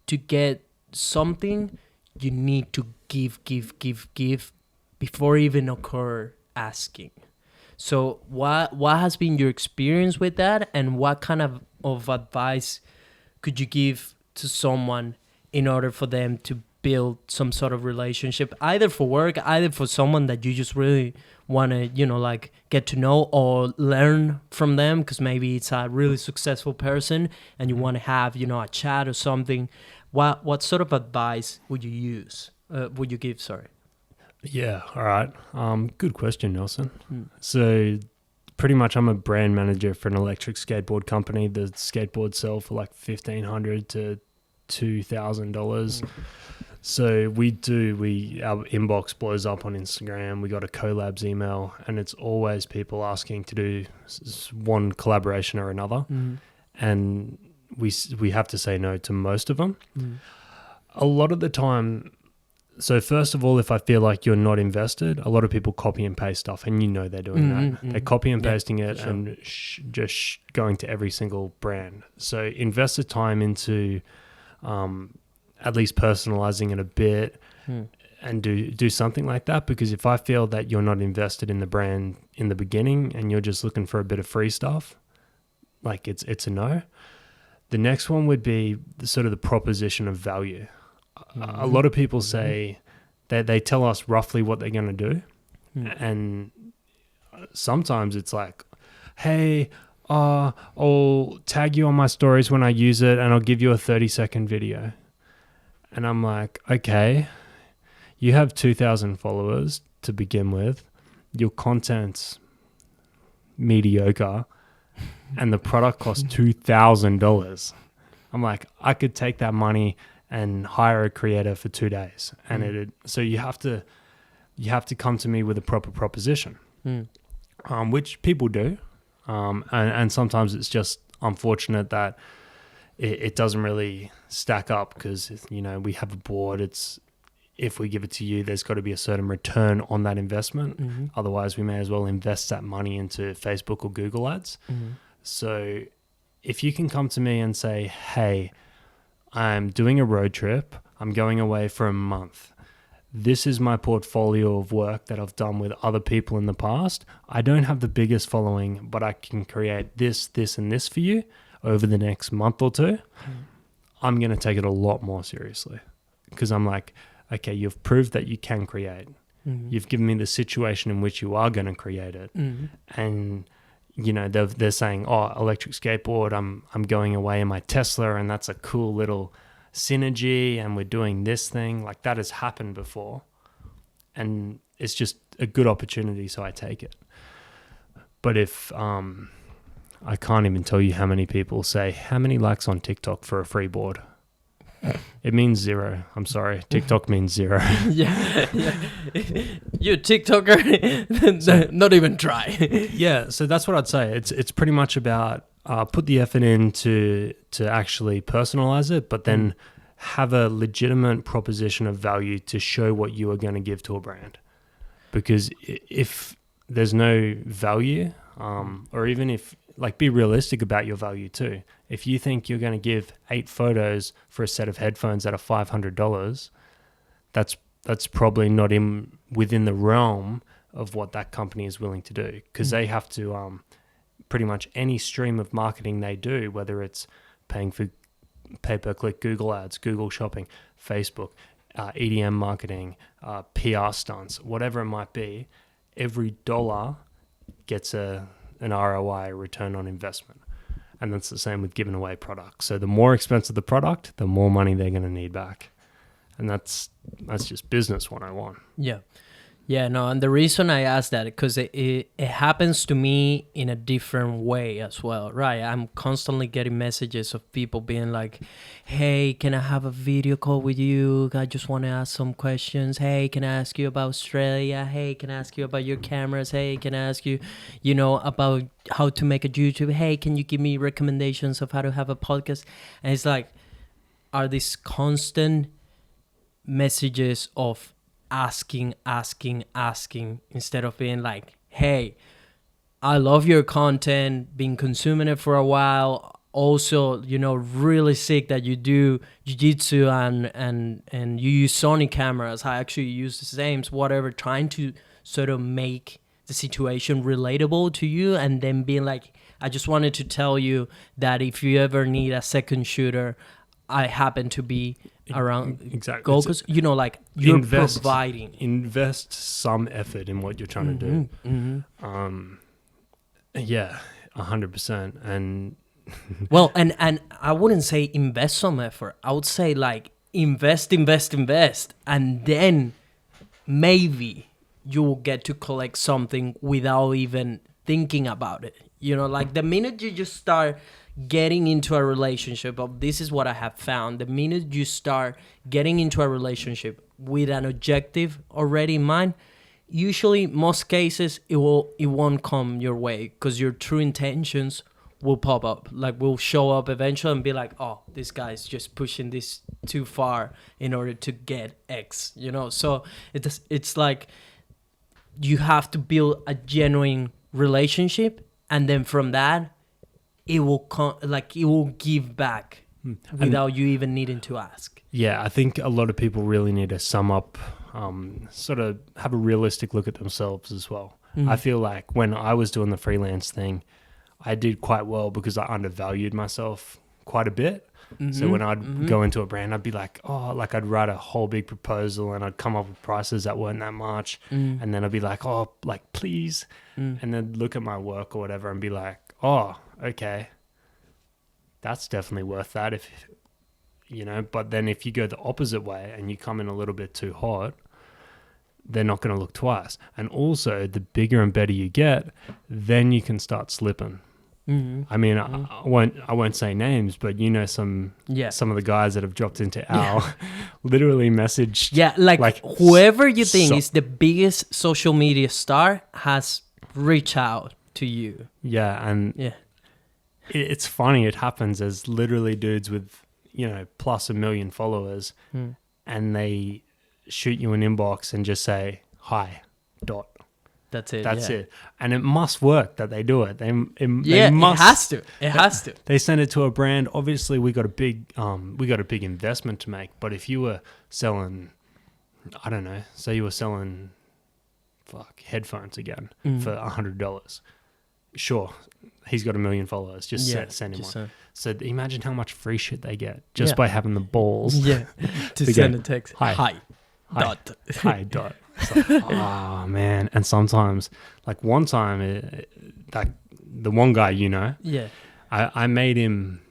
Speaker 1: to get something, you need to give before even occur asking. So what has been your experience with that, and what kind of advice could you give to someone in order for them to build some sort of relationship, either for work, either for someone that you just really want to, like get to know or learn from them, because maybe it's a really successful person and you want to have, a chat or something. What sort of advice would you give? Sorry.
Speaker 2: Yeah, all right. Good question, Nelson. So pretty much I'm a brand manager for an electric skateboard company. The skateboards sell for like $1,500 to $2,000. So our inbox blows up on Instagram. We got a collabs email, and it's always people asking to do one collaboration or another. And we have to say no to most of them. A lot of the time. So first of all, if I feel like you're not invested, a lot of people copy and paste stuff, and they're doing that. They're copy and pasting it, sure, and just going to every single brand. So invest the time into at least personalizing it a bit and do something like that. Because if I feel that you're not invested in the brand in the beginning and you're just looking for a bit of free stuff, like it's a no. The next one would be sort of the proposition of value. A lot of people say that they tell us roughly what they're going to do. And sometimes it's like, hey, I'll tag you on my stories when I use it and I'll give you a 30-second video. And I'm like, okay, you have 2,000 followers to begin with. Your content's mediocre and the product costs $2,000. I'm like, I could take that money and hire a creator for 2 days. And so you have to come to me with a proper proposition, which people do. And sometimes it's just unfortunate that it doesn't really stack up because, we have a board. If we give it to you, there's got to be a certain return on that investment. Otherwise, we may as well invest that money into Facebook or Google ads. So if you can come to me and say, hey, I'm doing a road trip. I'm going away for a month. This is my portfolio of work that I've done with other people in the past. I don't have the biggest following, but I can create this, this, and this for you over the next month or two. I'm going to take it a lot more seriously because I'm like, okay, you've proved that you can create. You've given me the situation in which you are going to create it. And, they're saying, oh, electric skateboard, I'm going away in my Tesla and that's a cool little synergy and we're doing this thing. Like that has happened before. And it's just a good opportunity, so I take it. But if I can't even tell you how many people say, how many likes on TikTok for a free board? It means 0. I'm sorry. TikTok means 0.
Speaker 1: yeah. You TikToker, not even try.
Speaker 2: Yeah, so that's what I'd say. It's pretty much about put the effort in to actually personalize it, but then have a legitimate proposition of value to show what you are going to give to a brand. Because if there's no value, or even if, be realistic about your value too. If you think you're going to give 8 photos for a set of headphones that are $500, that's probably not within the realm of what that company is willing to do, because they have to pretty much any stream of marketing they do, whether it's paying for pay-per-click Google ads, Google shopping, Facebook, EDM marketing, PR stunts, whatever it might be, every dollar gets an ROI, return on investment. And that's the same with giving away products. So the more expensive the product, the more money they're going to need back. And that's just business 101.
Speaker 1: Yeah. Yeah, no, and the reason I asked that, because it happens to me in a different way as well, right? I'm constantly getting messages of people being like, hey, can I have a video call with you? I just want to ask some questions. Hey, can I ask you about Australia? Hey, can I ask you about your cameras? Hey, can I ask you, about how to make a YouTube? Hey, can you give me recommendations of how to have a podcast? And it's like, are these constant messages of asking instead of being like, hey, I love your content, been consuming it for a while, also, really sick that you do jiu-jitsu and you use Sony cameras. I actually use the same, whatever, trying to sort of make the situation relatable to you, and then being like, I just wanted to tell you that if you ever need a second shooter, I happen to be around.
Speaker 2: Exactly.
Speaker 1: Goals, you're providing.
Speaker 2: Invest some effort in what you're trying to do. Yeah, 100%. And
Speaker 1: well, and I wouldn't say invest some effort. I would say invest, and then maybe you will get to collect something without even thinking about it. The minute you just start getting into a relationship this is what I have found. The minute you start getting into a relationship with an objective already in mind, usually most cases it won't come your way, because your true intentions will pop up, will show up eventually and be like, oh, this guy's just pushing this too far in order to get X, So it's like you have to build a genuine relationship, and then from that it will it will give back without you even needing to ask.
Speaker 2: Yeah, I think a lot of people really need to sum up, sort of have a realistic look at themselves as well. I feel like when I was doing the freelance thing, I did quite well because I undervalued myself quite a bit. So when I'd go into a brand, I'd be like, oh, like I'd write a whole big proposal and I'd come up with prices that weren't that much. And then I'd be like, oh, like, please. And then look at my work or whatever and be like, oh, okay, that's definitely worth that. If, you know, but then if you go the opposite way and you come in a little bit too hot, they're not going to look twice. And also the bigger and better you get, then you can start slipping. I mean, I won't say names, but you know some of the guys that have dropped into our literally messaged.
Speaker 1: Yeah, like whoever you think is the biggest social media star has reached out to you.
Speaker 2: Yeah, and it's funny. It happens as literally dudes with, you know, plus 1 million followers, and they shoot you an inbox and just say, hi, dot.
Speaker 1: That's it.
Speaker 2: That's it. And it must work that they do it. They must.
Speaker 1: It has to. It has to.
Speaker 2: They send it to a brand. Obviously, we got a big investment to make. But if you were selling, I don't know, say you were selling, headphones again for $100, sure, he's got 1 million followers. Just send him one. So imagine how much free shit they get just by having the balls.
Speaker 1: Yeah, to send a text. Hi. Dot.
Speaker 2: Hi, dot. Like, oh man. And sometimes, like one time, like the one guy, you know, I made him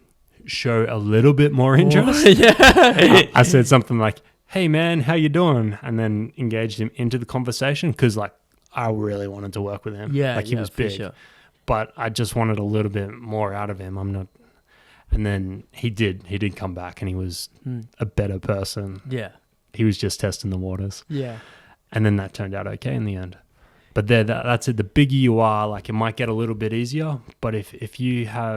Speaker 2: show a little bit more interest. I said something like, hey man, how you doing? And then engaged him into the conversation because like I really wanted to work with him. Like he was big, sure. But I just wanted a little bit more out of him. And then he did come back and he was a better person. Yeah. He was just testing the waters. Yeah. And then that turned out okay in the end. But that's it. The bigger you are, like it might get a little bit easier. But if you're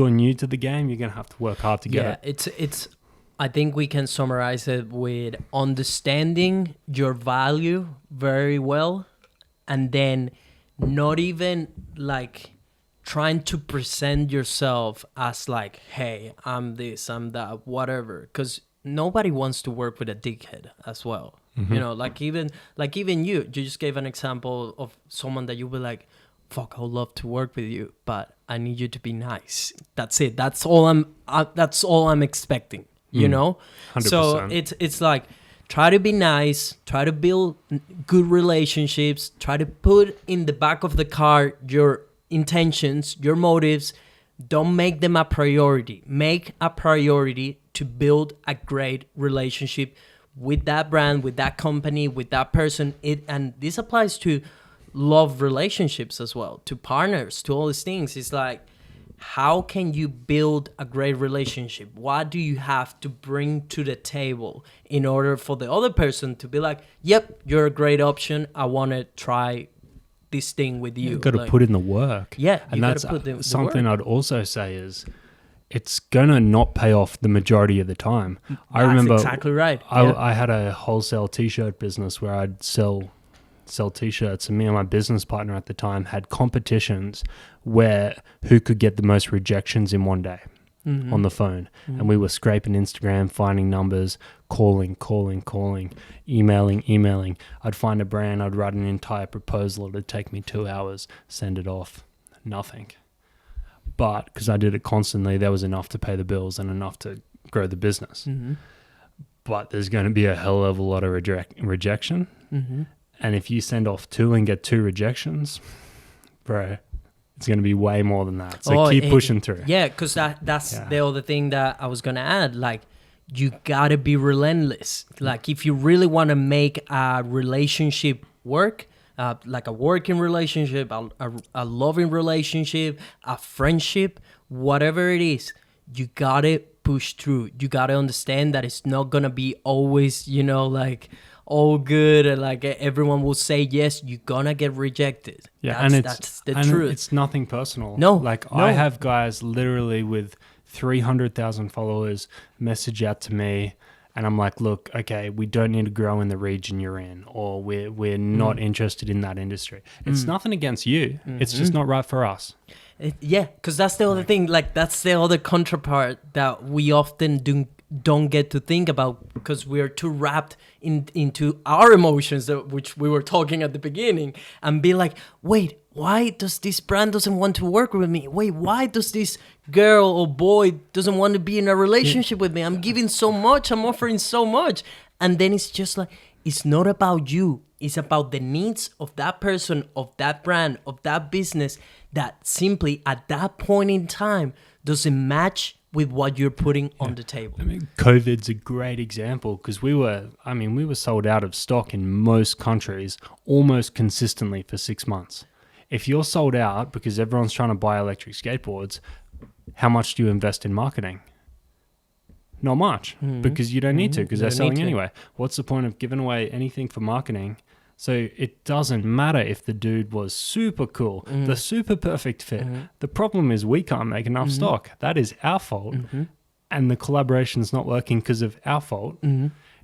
Speaker 2: new to the game, you're gonna have to work hard to get it.
Speaker 1: It's. I think we can summarize it with understanding your value very well, and then not even like trying to present yourself as like, hey, I'm this, I'm that, whatever. Because nobody wants to work with a dickhead as well. You know, like even you just gave an example of someone that you were like, fuck, I would love to work with you, but I need you to be nice. That's it. That's all I'm expecting, you know? 100%. So it's like, try to be nice, try to build good relationships, try to put in the back of the car your intentions, your motives. Don't make them a priority. Make a priority to build a great relationship with that brand, with that company, with that person. And this applies to love relationships as well, to partners, to all these things. It's like, how can you build a great relationship? What do you have to bring to the table in order for the other person to be like, yep, you're a great option. I want to try this thing with you.
Speaker 2: You've got to put in the work.
Speaker 1: Yeah.
Speaker 2: And that's something I'd also say is, it's going to not pay off the majority of the time. I remember
Speaker 1: exactly right.
Speaker 2: I had a wholesale t-shirt business where I'd sell t-shirts, and me and my business partner at the time had competitions where who could get the most rejections in one day on the phone. And we were scraping Instagram, finding numbers, calling, emailing. I'd find a brand, I'd write an entire proposal. It'd take me 2 hours, send it off, nothing. But because I did it constantly, there was enough to pay the bills and enough to grow the business. But there's going to be a hell of a lot of rejection. And if you send off 2 and get 2 rejections, bro, it's going to be way more than that. So keep pushing through.
Speaker 1: Yeah, because that's the other thing that I was going to add. Like, you got to be relentless. Like, if you really want to make a relationship work, like a working relationship, a loving relationship, a friendship, whatever it is, you gotta push through. You gotta understand that it's not gonna be always, you know, like all good and like everyone will say yes. You're gonna get rejected.
Speaker 2: Yeah, that's the truth. It's nothing personal.
Speaker 1: No,
Speaker 2: I have guys literally with 300,000 followers message out to me. And I'm like, look, okay, we don't need to grow in the region you're in, or we're not interested in that industry. It's nothing against you. It's just not right for us.
Speaker 1: Yeah, because that's the other thing. Like, that's the other counterpart that we often don't get to think about because we're too wrapped into our emotions, which we were talking at the beginning, and be like, wait, why does this brand doesn't want to work with me? Wait, why does this girl or boy doesn't want to be in a relationship with me? I'm giving so much, I'm offering so much. And then it's just like, it's not about you. It's about the needs of that person, of that brand, of that business that simply at that point in time doesn't match with what you're putting on the table.
Speaker 2: I mean, COVID's a great example because we were sold out of stock in most countries almost consistently for 6 months. If you're sold out because everyone's trying to buy electric skateboards, how much do you invest in marketing? Not much, because you don't need to, because they're selling anyway. What's the point of giving away anything for marketing? So it doesn't matter if the dude was super cool, the super perfect fit. The problem is we can't make enough stock. That is our fault. And the collaboration's not working because of our fault.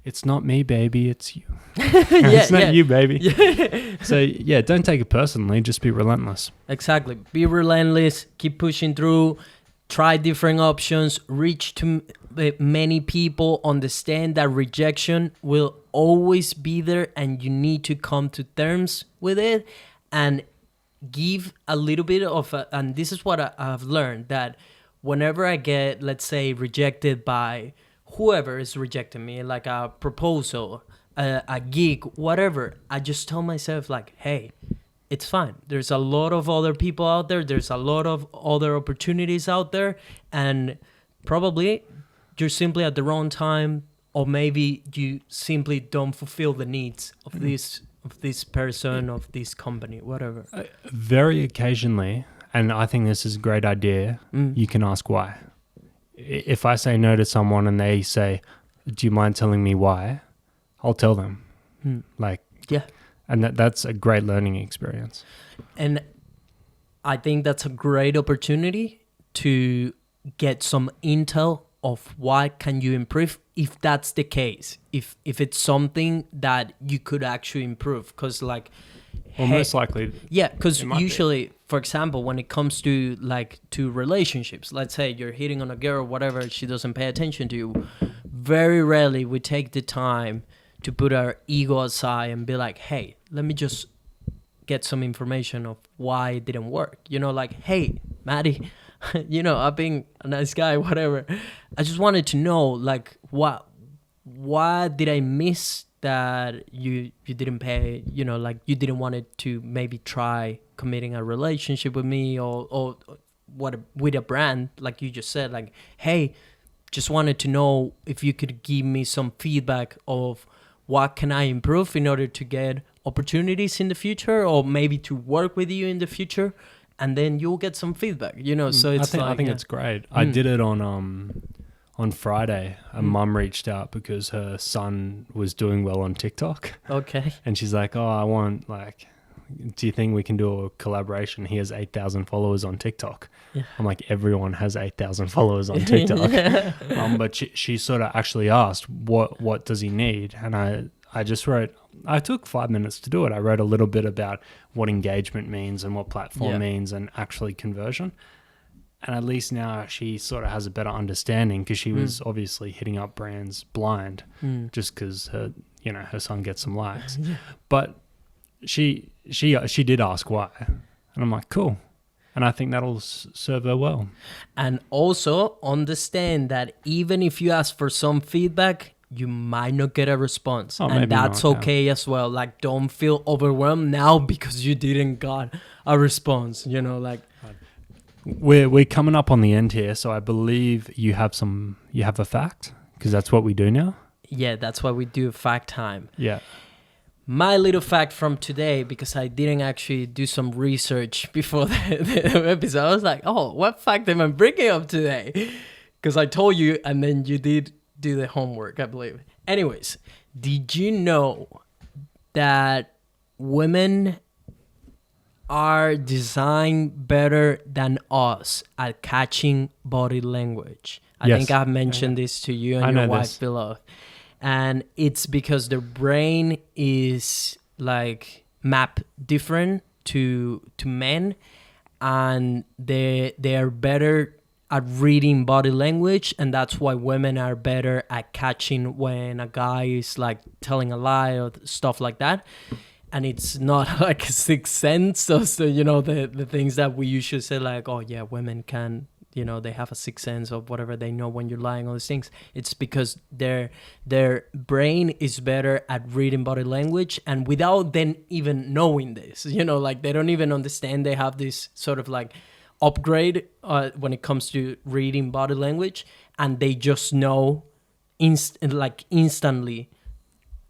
Speaker 2: It's not me, baby. It's you. It's not you, baby. So yeah, don't take it personally. Just be relentless.
Speaker 1: Exactly. Be relentless. Keep pushing through. Try different options. Reach to many people. Understand that rejection will always be there, and you need to come to terms with it and give a little bit of and this is what I've learned, that whenever I get, let's say, rejected by whoever is rejecting me, like a proposal, a gig, whatever, I just tell myself like, hey, it's fine. There's a lot of other people out there. There's a lot of other opportunities out there. And probably you're simply at the wrong time, or maybe you simply don't fulfill the needs of this person, of this company, whatever.
Speaker 2: Very occasionally, and I think this is a great idea, you can ask why. If I say no to someone and they say, do you mind telling me why? I'll tell them.
Speaker 1: Yeah.
Speaker 2: And that's a great learning experience.
Speaker 1: And I think that's a great opportunity to get some intel of what can you improve if that's the case. If it's something that you could actually improve. Because like...
Speaker 2: Well, most likely...
Speaker 1: Yeah, because usually, for example, when it comes to to relationships, let's say you're hitting on a girl or whatever, she doesn't pay attention to you. Very rarely we take the time to put our ego aside and be like, hey, let me just get some information of why it didn't work. You know, like, hey, Matty, you know, I've been a nice guy, whatever. I just wanted to know, like, what did I miss that you didn't pay, you know, like you didn't want it to maybe try committing a relationship with me or what with a brand, like you just said, like, hey, just wanted to know if you could give me some feedback of what can I improve in order to get opportunities in the future, or maybe to work with you in the future, and then you'll get some feedback, you know. So it's
Speaker 2: I think it's great. I did it on Friday. A mum reached out because her son was doing well on TikTok.
Speaker 1: Okay.
Speaker 2: And she's like, oh, I want, like, do you think we can do a collaboration? He has 8,000 followers on TikTok. Yeah. I'm like, everyone has 8,000 followers on TikTok. But she sort of actually asked, what does he need? And I just wrote, I took 5 minutes to do it. I wrote a little bit about what engagement means and what platform means and actually conversion. And at least now she sort of has a better understanding, because she was obviously hitting up brands blind just because her son gets some likes. But she did ask why. And I'm like, cool. And I think that'll serve her well.
Speaker 1: And also understand that even if you ask for some feedback, you might not get a response. And that's okay as well. Like, don't feel overwhelmed now because you didn't got a response, you know, like...
Speaker 2: We're coming up on the end here, so I believe you have a fact, because that's what we do now.
Speaker 1: Yeah, that's what we do, fact time.
Speaker 2: Yeah.
Speaker 1: My little fact from today, because I didn't actually do some research before the episode. I was like, oh, what fact am I bringing up today? Because I told you, and then you did do the homework, I believe. Anyways, did you know that women are designed better than us at catching body language? I think I've mentioned this to you and your wife below. And it's because their brain is like mapped different to men, and they are better at reading body language, and that's why women are better at catching when a guy is like telling a lie or stuff like that. And it's not like a sixth sense. So the things that we usually say, like, oh yeah, women can, they have a sixth sense of whatever, they know when you're lying, all these things. It's because their brain is better at reading body language, and without them even knowing this, like they don't even understand they have this sort of like upgrade when it comes to reading body language, and they just know instantly.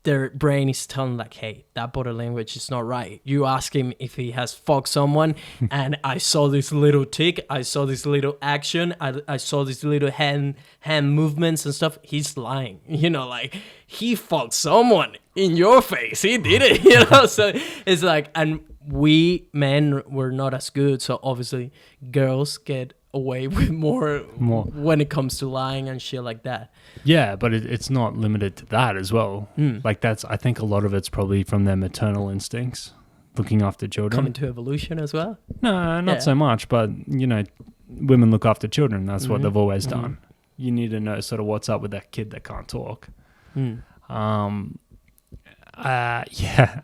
Speaker 1: Their brain is telling like, hey, that body language is not right. You ask him if he has fucked someone, and I saw this little tick, I saw this little action, I saw this little hand movements and stuff. He's lying, like he fucked someone in your face. He did it, So it's like, and we men were not as good. So obviously girls get away with more when it comes to lying and shit like that.
Speaker 2: Yeah, but it's not limited to that as well. Like I think a lot of it's probably from their maternal instincts, looking after children.
Speaker 1: Coming to evolution as well?
Speaker 2: No, not so much, but women look after children. That's what they've always done. You need to know sort of what's up with that kid that can't talk. Yeah,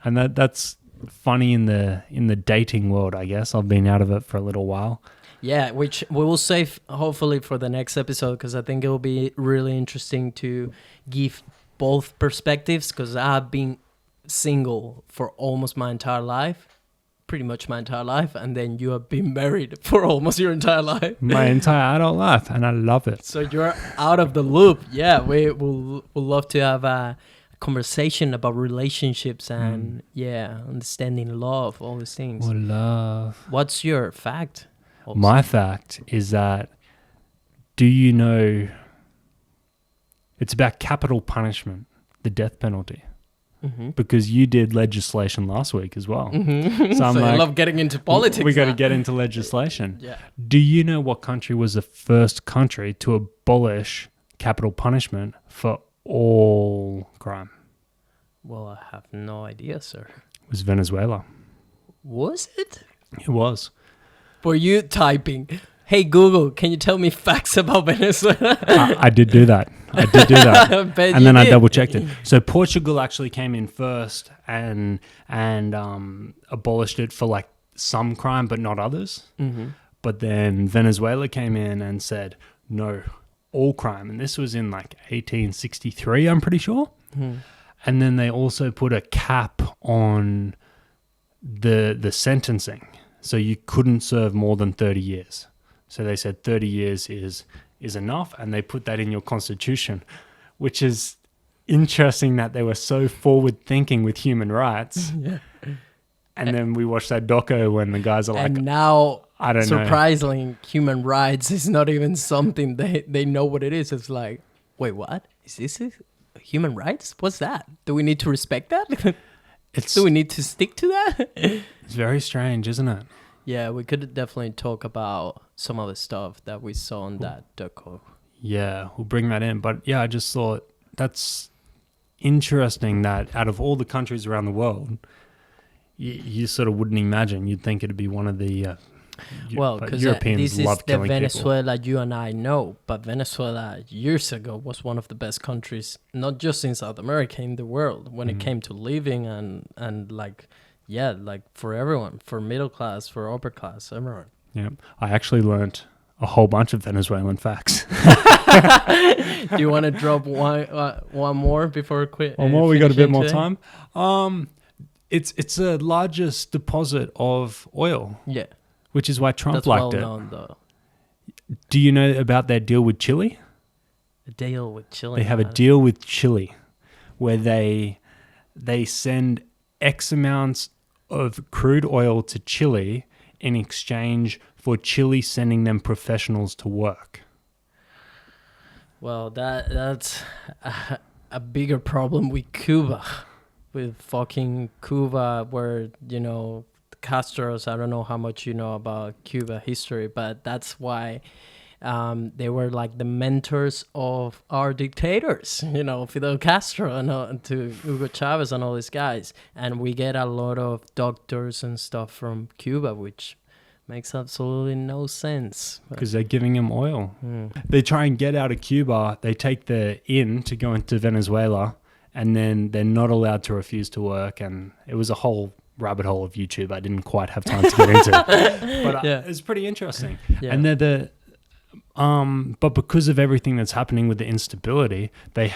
Speaker 2: and that's funny in the dating world, I guess. I've been out of it for a little while.
Speaker 1: Yeah, which we will save hopefully for the next episode, because I think it will be really interesting to give both perspectives, because I've been single for almost my entire life, pretty much my entire life, and then you have been married for almost your entire life.
Speaker 2: My entire adult life, and I love it.
Speaker 1: So you're out of the loop. Yeah, we'll love to have a conversation about relationships and understanding love, all these things.
Speaker 2: Oh, love.
Speaker 1: What's your fact? Also?
Speaker 2: My fact is that, do you know, it's about capital punishment, the death penalty. Because you did legislation last week as well.
Speaker 1: So I'm like, I love getting into politics.
Speaker 2: We got to get into legislation.
Speaker 1: Yeah.
Speaker 2: Do you know what country was the first country to abolish capital punishment for all crime?
Speaker 1: Well, I have no idea, sir.
Speaker 2: It was Venezuela.
Speaker 1: Was it?
Speaker 2: It was.
Speaker 1: Were you typing, hey Google, can you tell me facts about Venezuela?
Speaker 2: I did do that. And then I double checked it. So Portugal actually came in first and abolished it for like some crime, but not others. But then Venezuela came in and said, no, all crime. And this was in like 1863, I'm pretty sure. And then they also put a cap on the sentencing. So you couldn't serve more than 30 years. So they said 30 years is enough, and they put that in your constitution, which is interesting that they were so forward-thinking with human rights. Yeah. And then we watched that doco when the guys are like...
Speaker 1: And now,
Speaker 2: I don't know.
Speaker 1: Surprisingly, human rights is not even something they know what it is. It's like, wait, what? Is this human rights? What's that? Do we need to respect that? Do we need to stick to that?
Speaker 2: It's very strange, isn't it?
Speaker 1: Yeah, we could definitely talk about some of the stuff that we saw on that doco.
Speaker 2: Yeah, we'll bring that in. But yeah, I just thought that's interesting that out of all the countries around the world, you sort of wouldn't imagine. You'd think it'd be one of the...
Speaker 1: well, because this is the Venezuela you and I know, but Venezuela years ago was one of the best countries, not just in South America, in the world, when it came to living and like, yeah, like for everyone, for middle class, for upper class, everyone.
Speaker 2: Yeah, I actually learnt a whole bunch of Venezuelan facts.
Speaker 1: Do you want to drop one more before we quit?
Speaker 2: One more, we got a bit more time. It's the largest deposit of oil.
Speaker 1: Yeah.
Speaker 2: Which is why Trump
Speaker 1: That's
Speaker 2: liked
Speaker 1: well known, though.
Speaker 2: Do you know about their deal with Chile?
Speaker 1: A deal with Chile?
Speaker 2: They have a deal with Chile where they send X amounts of crude oil to Chile in exchange for Chile sending them professionals to work.
Speaker 1: Well, that's a bigger problem with Cuba. With fucking Cuba, where, Castros, I don't know how much you know about Cuba history, but that's why they were like the mentors of our dictators, Fidel Castro and to Hugo Chavez and all these guys. And we get a lot of doctors and stuff from Cuba, which Makes absolutely no sense.
Speaker 2: Because they're giving them oil.
Speaker 1: Hmm.
Speaker 2: They try and get out of Cuba. They take the in to go into Venezuela, and then they're not allowed to refuse to work. And it was a whole rabbit hole of YouTube I didn't quite have time to get into. But
Speaker 1: Yeah.
Speaker 2: it's pretty interesting.
Speaker 1: Yeah.
Speaker 2: And they're but because of everything that's happening with the instability, they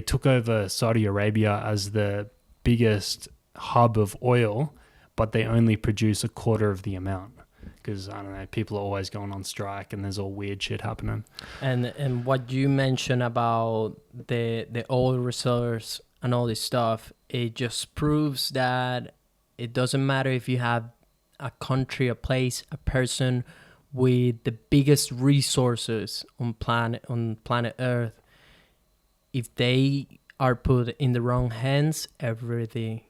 Speaker 2: took over Saudi Arabia as the biggest hub of oil, but they only produce a quarter of the amount because, I don't know, people are always going on strike and there's all weird shit happening.
Speaker 1: And what you mentioned about the oil reserves and all this stuff, it just proves that it doesn't matter if you have a country, a place, a person with the biggest resources on planet Earth. If they are put in the wrong hands, everything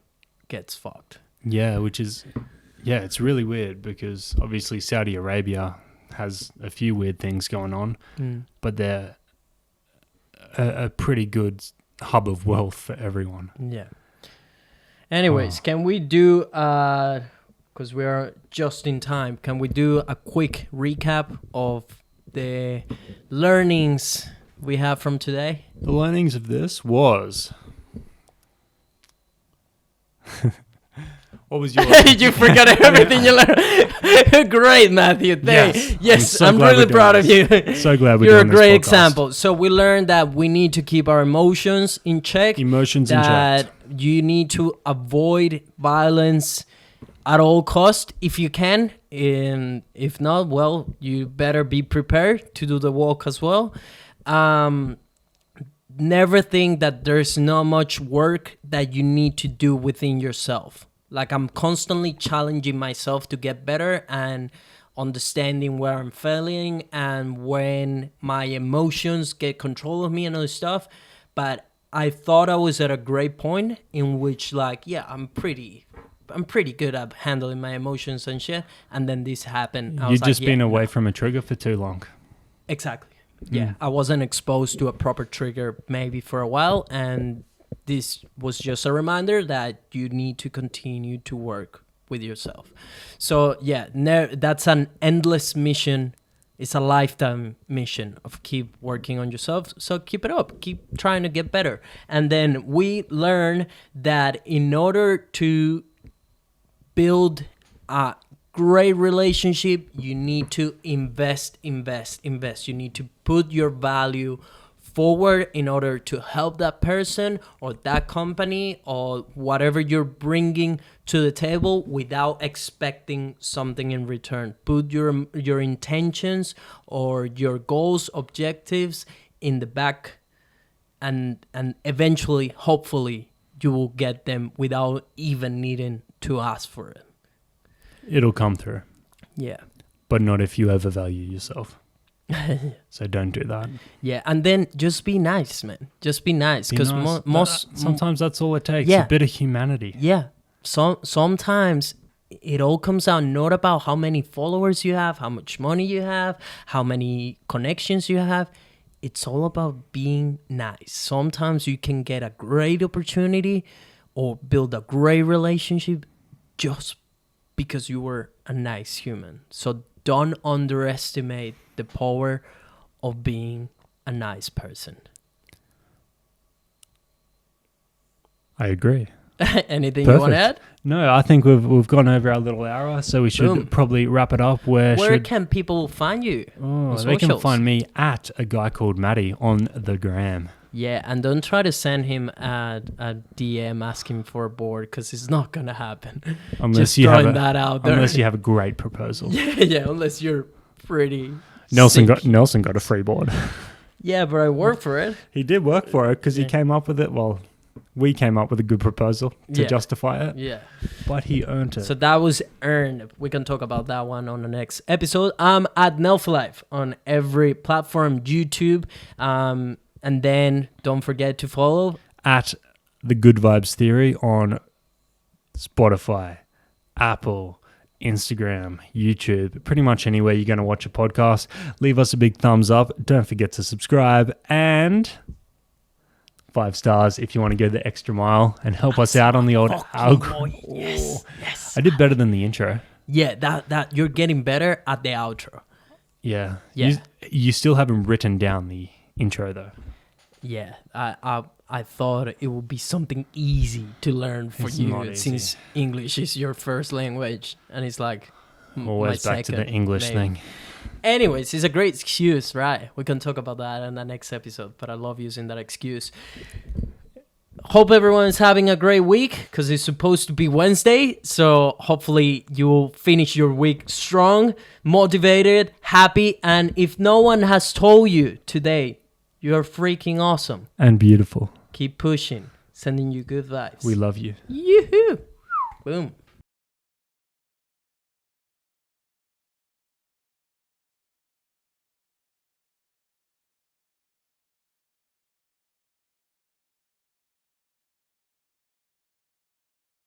Speaker 1: gets fucked.
Speaker 2: Yeah, it's really weird because obviously Saudi Arabia has a few weird things going on, but they're a pretty good hub of wealth for everyone.
Speaker 1: Yeah. Anyways, can we do, because we are just in time, can we do a quick recap of the learnings we have from today?
Speaker 2: The learnings of this was... What was your...
Speaker 1: You forgot everything you learned. Great, Matthew. Yes, I'm
Speaker 2: glad
Speaker 1: really
Speaker 2: we're
Speaker 1: proud of
Speaker 2: doing
Speaker 1: you.
Speaker 2: So glad we're
Speaker 1: You're a
Speaker 2: doing this
Speaker 1: great
Speaker 2: podcast.
Speaker 1: example. So we learned that we need to keep our emotions in check.
Speaker 2: Emotions in check.
Speaker 1: That you need to avoid violence at all cost if you can. And if not, well, you better be prepared to do the walk as well. Never think that there's not much work that you need to do within yourself. Like, I'm constantly challenging myself to get better and understanding where I'm failing and when my emotions get control of me and other stuff. But I thought I was at a great point in which, like, yeah, I'm pretty good at handling my emotions and shit. And then this happened.
Speaker 2: You've just been away from a trigger for too long.
Speaker 1: Exactly. Yeah, I wasn't exposed to a proper trigger maybe for a while, and this was just a reminder that you need to continue to work with yourself. So yeah, that's an endless mission. It's a lifetime mission of keep working on yourself. So keep it up. Keep trying to get better. And then we learn that in order to build a great relationship, you need to invest. You need to put your value forward in order to help that person or that company or whatever you're bringing to the table without expecting something in return. Put your intentions or your goals, objectives in the back, and eventually, hopefully, you will get them without even needing to ask for it.
Speaker 2: It'll come through.
Speaker 1: Yeah.
Speaker 2: But not if you overvalue yourself. So don't do that.
Speaker 1: Yeah, and then just be nice, man. Just be nice, because
Speaker 2: sometimes that's all it takes.
Speaker 1: Yeah.
Speaker 2: A bit of humanity.
Speaker 1: Yeah. Sometimes it all comes out not about how many followers you have, how much money you have, how many connections you have. It's all about being nice. Sometimes you can get a great opportunity or build a great relationship just because you were a nice human. So don't underestimate the power of being a nice person.
Speaker 2: I agree.
Speaker 1: Anything
Speaker 2: Perfect.
Speaker 1: you want to add?
Speaker 2: No, I think we've gone over our little hour, so we should probably wrap it up.
Speaker 1: Where can people find you?
Speaker 2: They can find me at a guy called Matty on the gram.
Speaker 1: Yeah, and don't try to send him a DM asking for a board, because it's not going to happen.
Speaker 2: Unless
Speaker 1: Just throwing that out there.
Speaker 2: Unless you have a great proposal.
Speaker 1: Yeah, unless you're pretty
Speaker 2: Nelson
Speaker 1: sick.
Speaker 2: got a free board.
Speaker 1: Yeah, but I worked for it.
Speaker 2: He did work for it because he came up with it. Well, we came up with a good proposal to justify it.
Speaker 1: Yeah.
Speaker 2: But he earned it.
Speaker 1: So that was earned. We can talk about that one on the next episode. I'm at Nelfalife on every platform, YouTube. And then don't forget to follow
Speaker 2: at The Good Vibes Theory on Spotify, Apple, Instagram, YouTube, pretty much anywhere you're going to watch a podcast. Leave us a big thumbs up. Don't forget to subscribe, and 5 stars if you want to go the extra mile and help us out on the old algorithm.
Speaker 1: Yes.
Speaker 2: I did better than the intro.
Speaker 1: Yeah, that you're getting better at the outro.
Speaker 2: Yeah.
Speaker 1: Yeah.
Speaker 2: You still haven't written down the intro though.
Speaker 1: Yeah, I thought it would be something easy to learn for
Speaker 2: It's not
Speaker 1: you
Speaker 2: easy.
Speaker 1: since English is your first language, and it's like
Speaker 2: Always
Speaker 1: my
Speaker 2: back to the
Speaker 1: second,
Speaker 2: English
Speaker 1: maybe.
Speaker 2: thing.
Speaker 1: Anyways, it's a great excuse, right? We can talk about that in the next episode, but I love using that excuse. Hope everyone's having a great week because it's supposed to be Wednesday. So hopefully you'll finish your week strong, motivated, happy. And if no one has told you today, you're freaking awesome.
Speaker 2: And beautiful.
Speaker 1: Keep pushing. Sending you good vibes.
Speaker 2: We love you.
Speaker 1: Yoo-hoo. Boom.